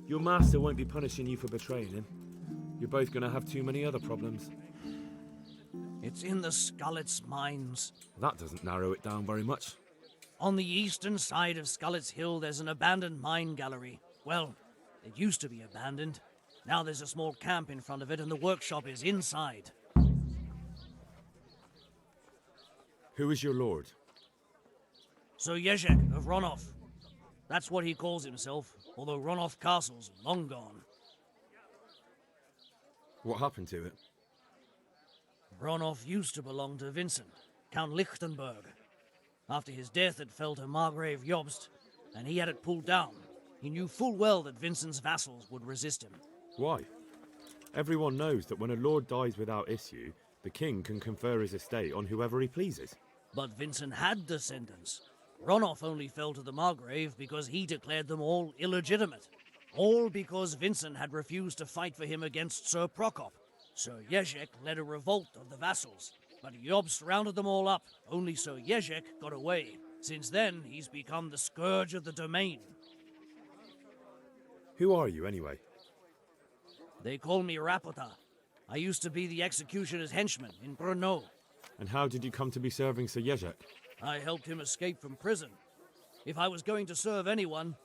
Your master won't be punishing you for betraying him. You're both gonna have too many other problems. It's in the Skullet's mines. That doesn't narrow it down very much. On the eastern side of Skullet's Hill, there's an abandoned mine gallery. Well, it used to be abandoned. Now there's a small camp in front of it, and the workshop is inside. Who is your lord? Sir Jezek of Ronov. That's what he calls himself, although Ronov Castle's long gone. What happened to it? Ronov used to belong to Vincent, Count Lichtenberg. After his death, it fell to Margrave Jobst, and he had it pulled down. He knew full well that Vincent's vassals would resist him. Why? Everyone knows that when a lord dies without issue, the king can confer his estate on whoever he pleases. But Vincent had descendants. Ronov only fell to the Margrave because he declared them all illegitimate. All because Vincent had refused to fight for him against Sir Prokop. Sir Jezek led a revolt of the vassals, but Jobst rounded them all up. Only Sir Jezek got away. Since then, he's become the scourge of the domain. Who are you, anyway? They call me Rapota. I used to be the executioner's henchman in Brno. And how did you come to be serving Sir Jezek? I helped him escape from prison. If I was going to serve anyone,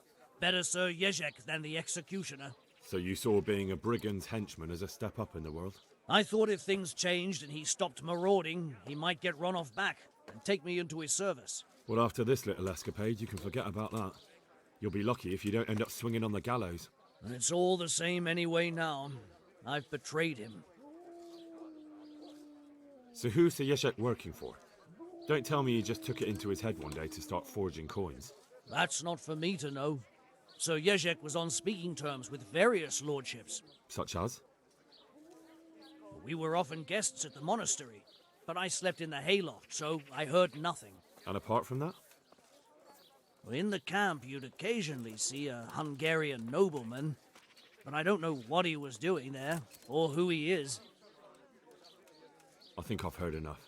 better Sir Jezek than the executioner. So you saw being a brigand's henchman as a step up in the world? I thought if things changed and he stopped marauding, he might get Ronov back and take me into his service. Well, after this little escapade, you can forget about that. You'll be lucky if you don't end up swinging on the gallows. It's all the same anyway now. I've betrayed him. So who's Sir Jezek working for? Don't tell me he just took it into his head one day to start forging coins. That's not for me to know. Sir Jezek was on speaking terms with various lordships. Such as? We were often guests at the monastery, but I slept in the hayloft, so I heard nothing. And apart from that? In the camp, you'd occasionally see a Hungarian nobleman, but I don't know what he was doing there, or who he is. I think I've heard enough.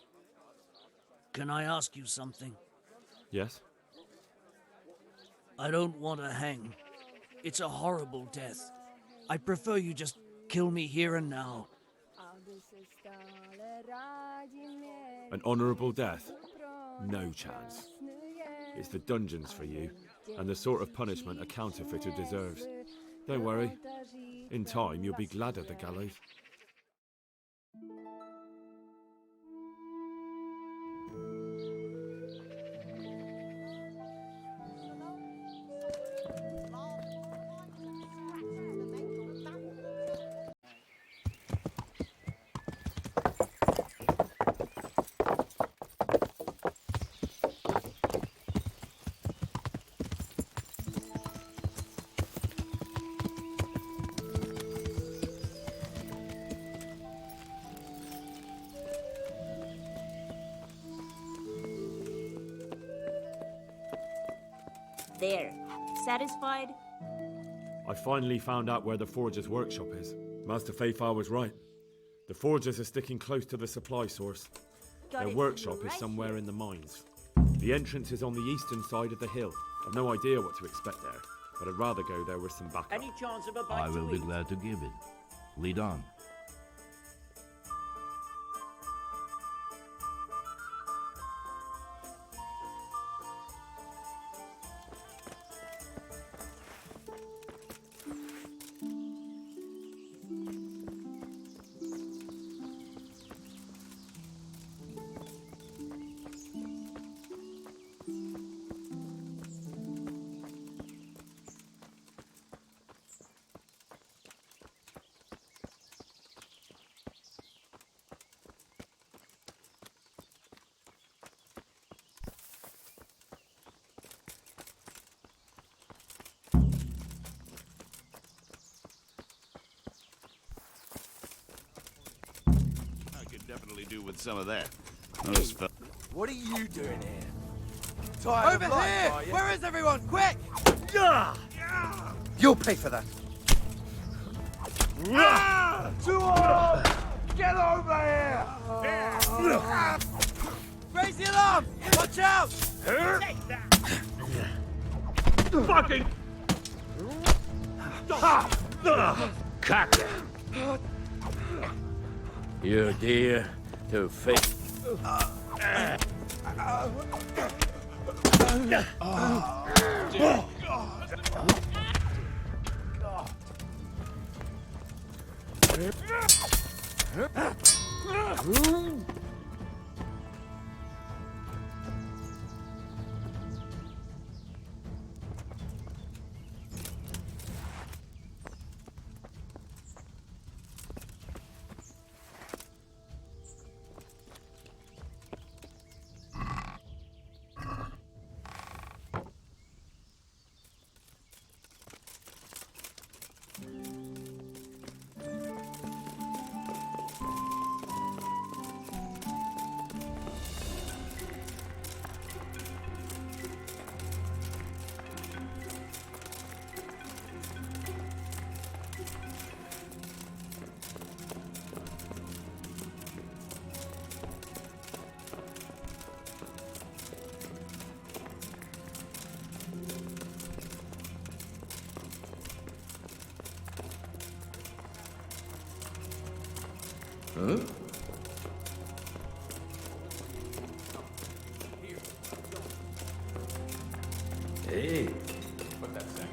Can I ask you something? Yes? I don't want to hang. It's a horrible death. I prefer you just kill me here and now. An honourable death? No chance. It's the dungeons for you, and the sort of punishment a counterfeiter deserves. Don't worry. In time, you'll be glad of the gallows. There. Satisfied? I finally found out where the forger's workshop is. Master Faithfar was right. The forgers are sticking close to the supply source. Their workshop is somewhere in the mines. The entrance is on the eastern side of the hill. I've no idea what to expect there, but I'd rather go there with some backup. Any chance of a bite I will to be eat? glad to give it. Lead on. definitely do with some of that. What are you doing here? Tired Over of life, here! are you? Where is everyone? Quick! You'll pay for that. To all! Get over here! Raise the alarm! Watch out! Take that! Fucking! Cock. You dare to face. Huh? Hey. Put that thing.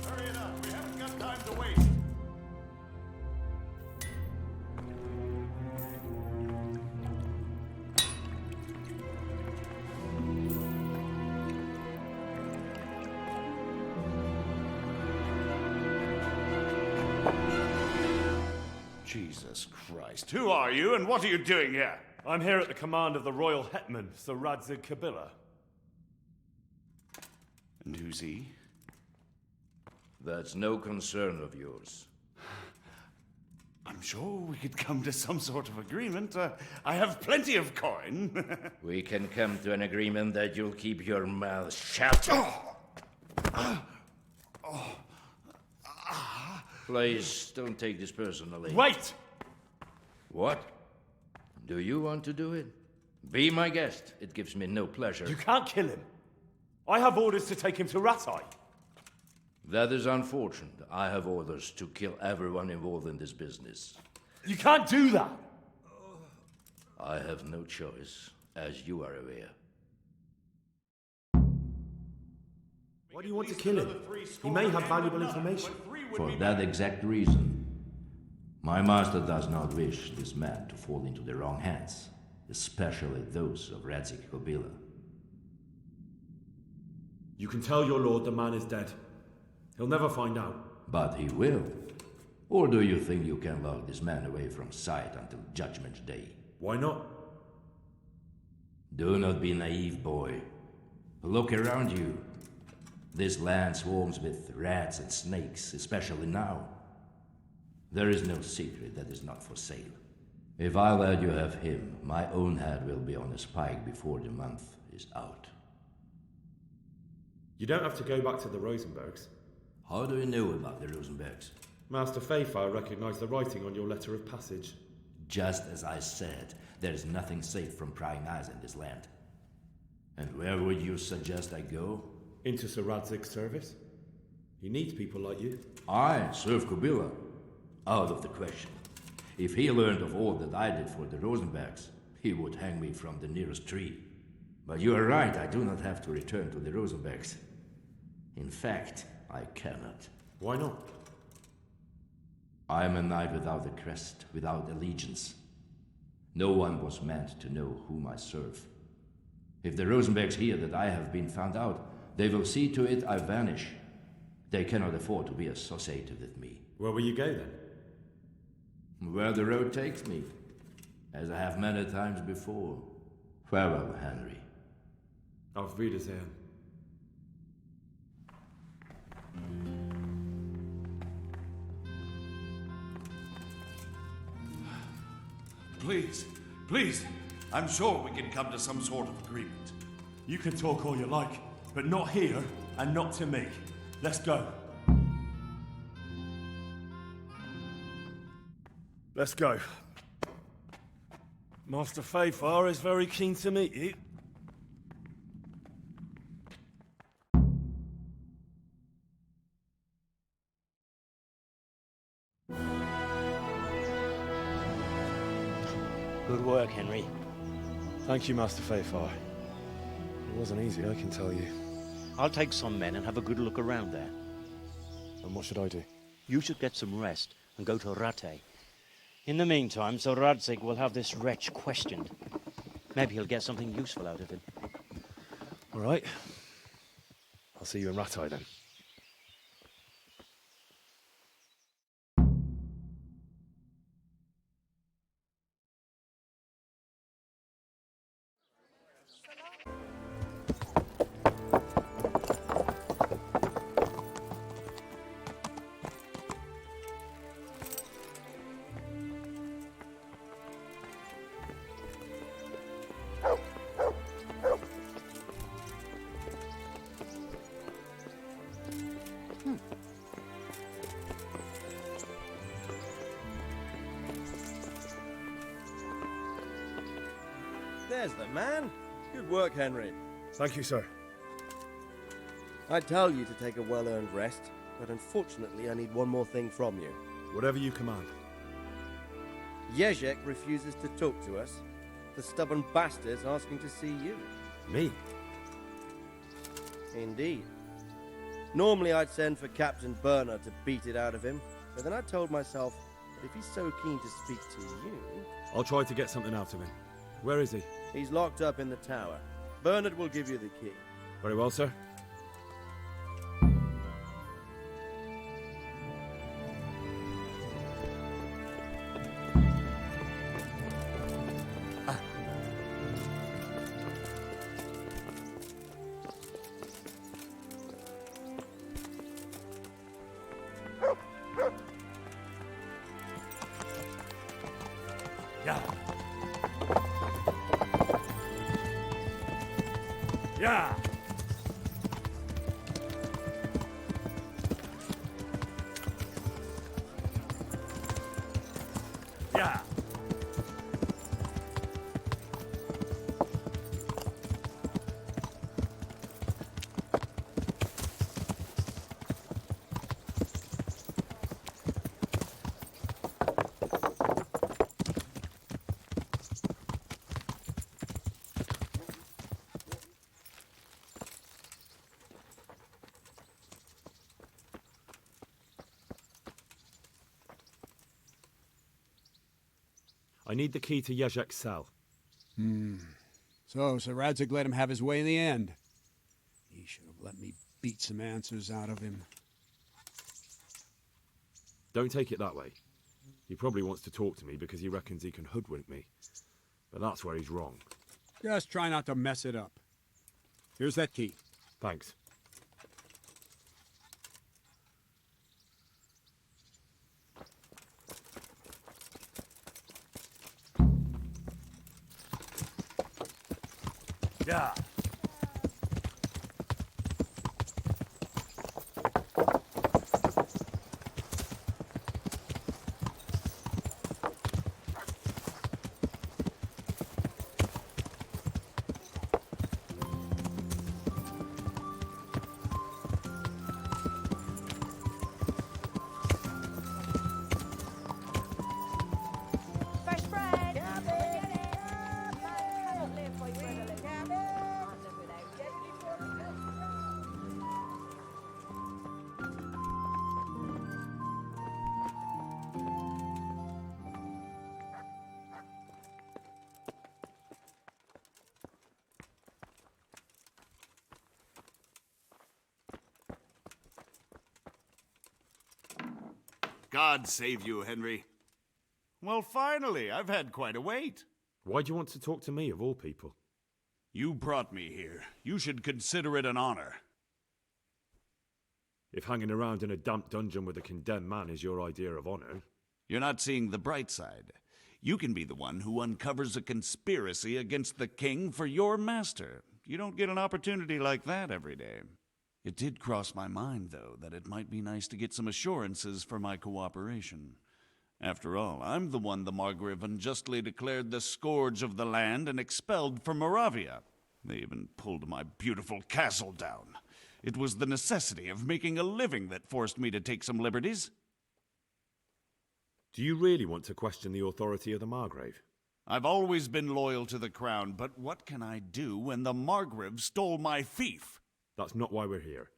Hurry it up. We haven't got time to waste. Jesus Christ. Who are you and what are you doing here? I'm here at the command of the royal hetman, Sir Radzig Kabila. And who's he? That's no concern of yours. I'm sure we could come to some sort of agreement. I have plenty of coin. We can come to an agreement that you'll keep your mouth shut. Please, don't take this personally. Wait! What? Do you want to do it? Be my guest. It gives me no pleasure. You can't kill him. I have orders to take him to Ratai. That is unfortunate. I have orders to kill everyone involved in this business. You can't do that! I have no choice, as you are aware. Why do you want to kill him? He may have valuable information. For that exact reason. My master does not wish this man to fall into the wrong hands, especially those of Radzig Kabila. You can tell your lord the man is dead. He'll never find out. But he will. Or do you think you can lock this man away from sight until Judgment Day? Why not? Do not be naive, boy. Look around you. This land swarms with rats and snakes, especially now. There is no secret that is not for sale. If I let you have him, my own head will be on a spike before the month is out. You don't have to go back to the Rosenbergs. How do you know about the Rosenbergs? Master Fayfire recognized the writing on your letter of passage. Just as I said, there is nothing safe from prying eyes in this land. And where would you suggest I go? Into Sir Radzig's service. He needs people like you. I serve Kabila. Out of the question. If he learned of all that I did for the Rosenbergs, he would hang me from the nearest tree. But you are right, I do not have to return to the Rosenbergs. In fact, I cannot. Why not? I am a knight without a crest, without allegiance. No one was meant to know whom I serve. If the Rosenbergs hear that I have been found out, they will see to it I vanish. They cannot afford to be associated with me. Where will you go then? Where the road takes me, as I have many times before. Farewell, Henry. Auf Wiedersehen. Please, please, I'm sure we can come to some sort of agreement. You can talk all you like, but not here and not to me. Let's go. Let's go. Master Fayfar is very keen to meet you. Good work, Henry. Thank you, Master Fayfar. It wasn't easy, I can tell you. I'll take some men and have a good look around there. And what should I do? You should get some rest and go to Rate. In the meantime, Sir Radzig will have this wretch questioned. Maybe he'll get something useful out of him. All right. I'll see you in Ratai then. There's the man. Good work, Henry. Thank you, sir. I'd tell you to take a well-earned rest, but unfortunately I need one more thing from you. Whatever you command. Jezek refuses to talk to us. The stubborn bastard's asking to see you. Me? Indeed. Normally I'd send for Captain Burner to beat it out of him, but then I told myself that if he's so keen to speak to you... I'll try to get something out of him. Where is he? He's locked up in the tower. Bernard will give you the key. Very well, sir. Yeah. Yeah. Yeah. I need the key to Jezek's cell. So Sir Radzig let him have his way in the end. He should have let me beat some answers out of him. Don't take it that way. He probably wants to talk to me because he reckons he can hoodwink me. But that's where he's wrong. Just try not to mess it up. Here's that key. Thanks. Yeah. Fresh bread! God save you, Henry. Well, finally, I've had quite a wait. Why do you want to talk to me, of all people? You brought me here. You should consider it an honor. If hanging around in a damp dungeon with a condemned man is your idea of honor... You're not seeing the bright side. You can be the one who uncovers a conspiracy against the king for your master. You don't get an opportunity like that every day. It did cross my mind, though, that it might be nice to get some assurances for my cooperation. After all, I'm the one the Margrave unjustly declared the scourge of the land and expelled from Moravia. They even pulled my beautiful castle down. It was the necessity of making a living that forced me to take some liberties. Do you really want to question the authority of the Margrave? I've always been loyal to the crown, but what can I do when the Margrave stole my fief? That's not why we're here.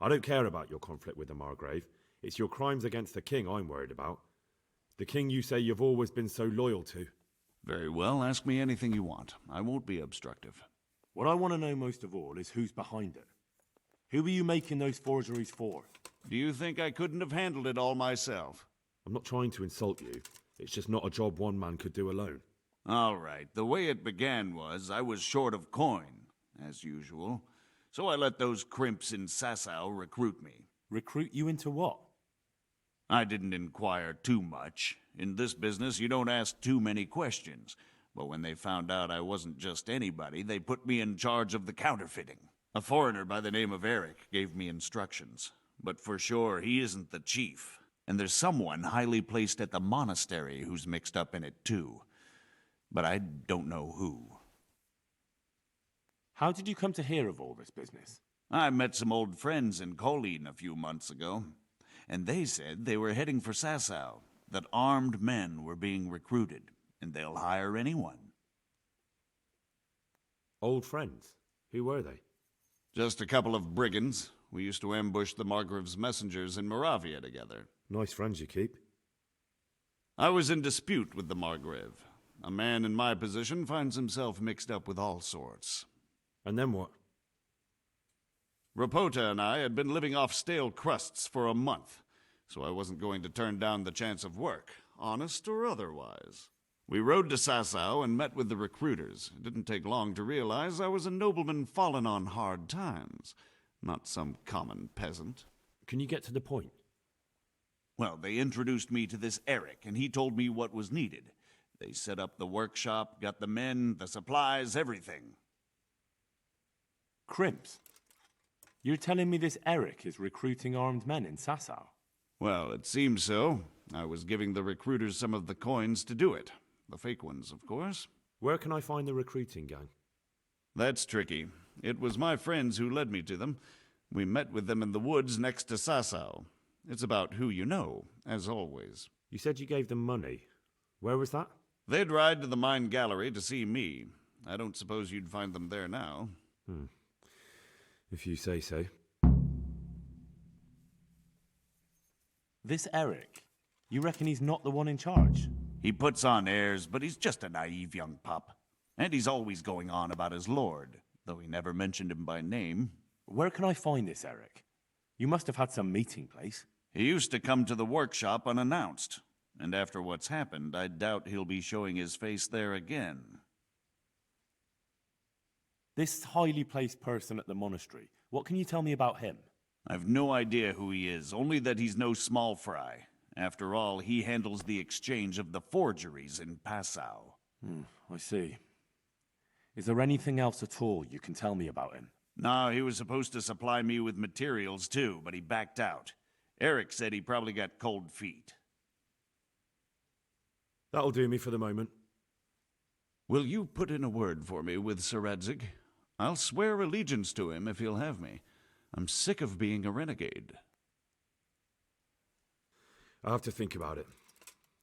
I don't care about your conflict with the Margrave. It's your crimes against the king I'm worried about. The king you say you've always been so loyal to. Very well, ask me anything you want. I won't be obstructive. What I want to know most of all is who's behind it. Who are you making those forgeries for? Do you think I couldn't have handled it all myself? I'm not trying to insult you. It's just not a job one man could do alone. All right, the way it began was I was short of coin, as usual. So I let those crimps in Sasau recruit me. Recruit you into what? I didn't inquire too much. In this business, you don't ask too many questions. But when they found out I wasn't just anybody, they put me in charge of the counterfeiting. A foreigner by the name of Eric gave me instructions. But for sure, he isn't the chief. And there's someone highly placed at the monastery who's mixed up in it too. But I don't know who. How did you come to hear of all this business? I met some old friends in Colleen a few months ago, and they said they were heading for Sasau, that armed men were being recruited, and they'll hire anyone. Old friends? Who were they? Just a couple of brigands. We used to ambush the Margrave's messengers in Moravia together. Nice friends you keep. I was in dispute with the Margrave. A man in my position finds himself mixed up with all sorts. And then what? Rapota and I had been living off stale crusts for a month, so I wasn't going to turn down the chance of work, honest or otherwise. We rode to Sasau and met with the recruiters. It didn't take long to realize I was a nobleman fallen on hard times, not some common peasant. Can you get to the point? Well, they introduced me to this Eric, and he told me what was needed. They set up the workshop, got the men, the supplies, everything. Crimps? You're telling me this Eric is recruiting armed men in Sasau? Well, it seems so. I was giving the recruiters some of the coins to do it. The fake ones, of course. Where can I find the recruiting gang? That's tricky. It was my friends who led me to them. We met with them in the woods next to Sasau. It's about who you know, as always. You said you gave them money. Where was that? They'd ride to the mine gallery to see me. I don't suppose you'd find them there now. If you say so. This Eric, you reckon he's not the one in charge? He puts on airs, but he's just a naive young pup. And he's always going on about his lord, though he never mentioned him by name. Where can I find this Eric? You must have had some meeting place. He used to come to the workshop unannounced. And after what's happened, I doubt he'll be showing his face there again. This highly placed person at the monastery, what can you tell me about him? I've no idea who he is, only that he's no small fry. After all, he handles the exchange of the forgeries in Passau. I see. Is there anything else at all you can tell me about him? No, he was supposed to supply me with materials too, but he backed out. Eric said he probably got cold feet. That'll do me for the moment. Will you put in a word for me with Sir Radzig? I'll swear allegiance to him if he'll have me. I'm sick of being a renegade. I'll have to think about it.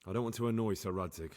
I don't want to annoy Sir Radzig.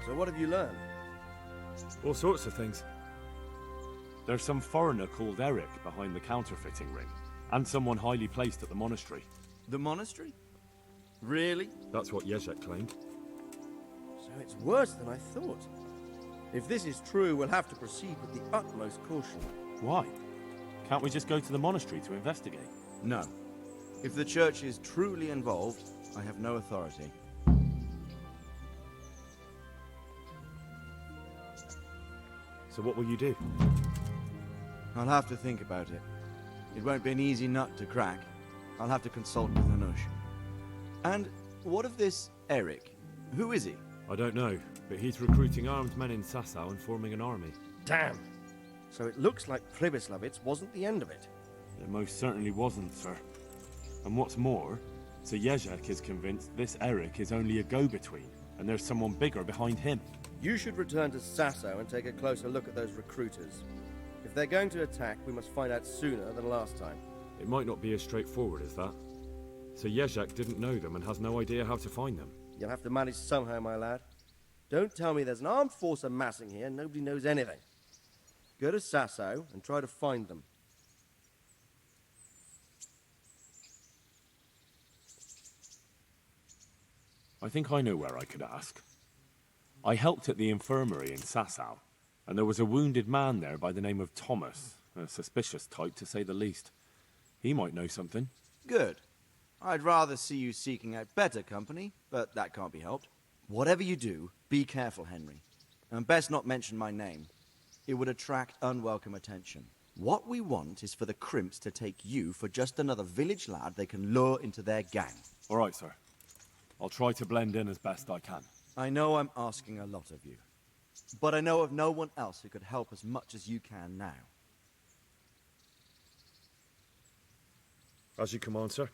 So what have you learned? All sorts of things. There's some foreigner called Eric behind the counterfeiting ring, and someone highly placed at the monastery. The monastery? Really? That's what Yezhek claimed. So it's worse than I thought. If this is true, we'll have to proceed with the utmost caution. Why? Can't we just go to the monastery to investigate? No. If the church is truly involved, I have no authority. So what will you do? I'll have to think about it. It won't be an easy nut to crack. I'll have to consult with Hanush. And what of this Eric? Who is he? I don't know, but he's recruiting armed men in Sasau and forming an army. Damn! So it looks like Pribyslavitz wasn't the end of it. It most certainly wasn't, sir. And what's more, Sir Yezhek is convinced this Eric is only a go-between, and there's someone bigger behind him. You should return to Sasau and take a closer look at those recruiters. If they're going to attack, we must find out sooner than last time. It might not be as straightforward as that. So Yezhek didn't know them and has no idea how to find them. You'll have to manage somehow, my lad. Don't tell me there's an armed force amassing here and nobody knows anything. Go to Sasau and try to find them. I think I know where I could ask. I helped at the infirmary in Sasau, and there was a wounded man there by the name of Thomas, a suspicious type to say the least. He might know something. Good. I'd rather see you seeking out better company, but that can't be helped. Whatever you do, be careful, Henry. And best not mention my name. It would attract unwelcome attention. What we want is for the crimps to take you for just another village lad they can lure into their gang. All right, sir. I'll try to blend in as best I can. I know I'm asking a lot of you, but I know of no one else who could help as much as you can now. As you command, sir.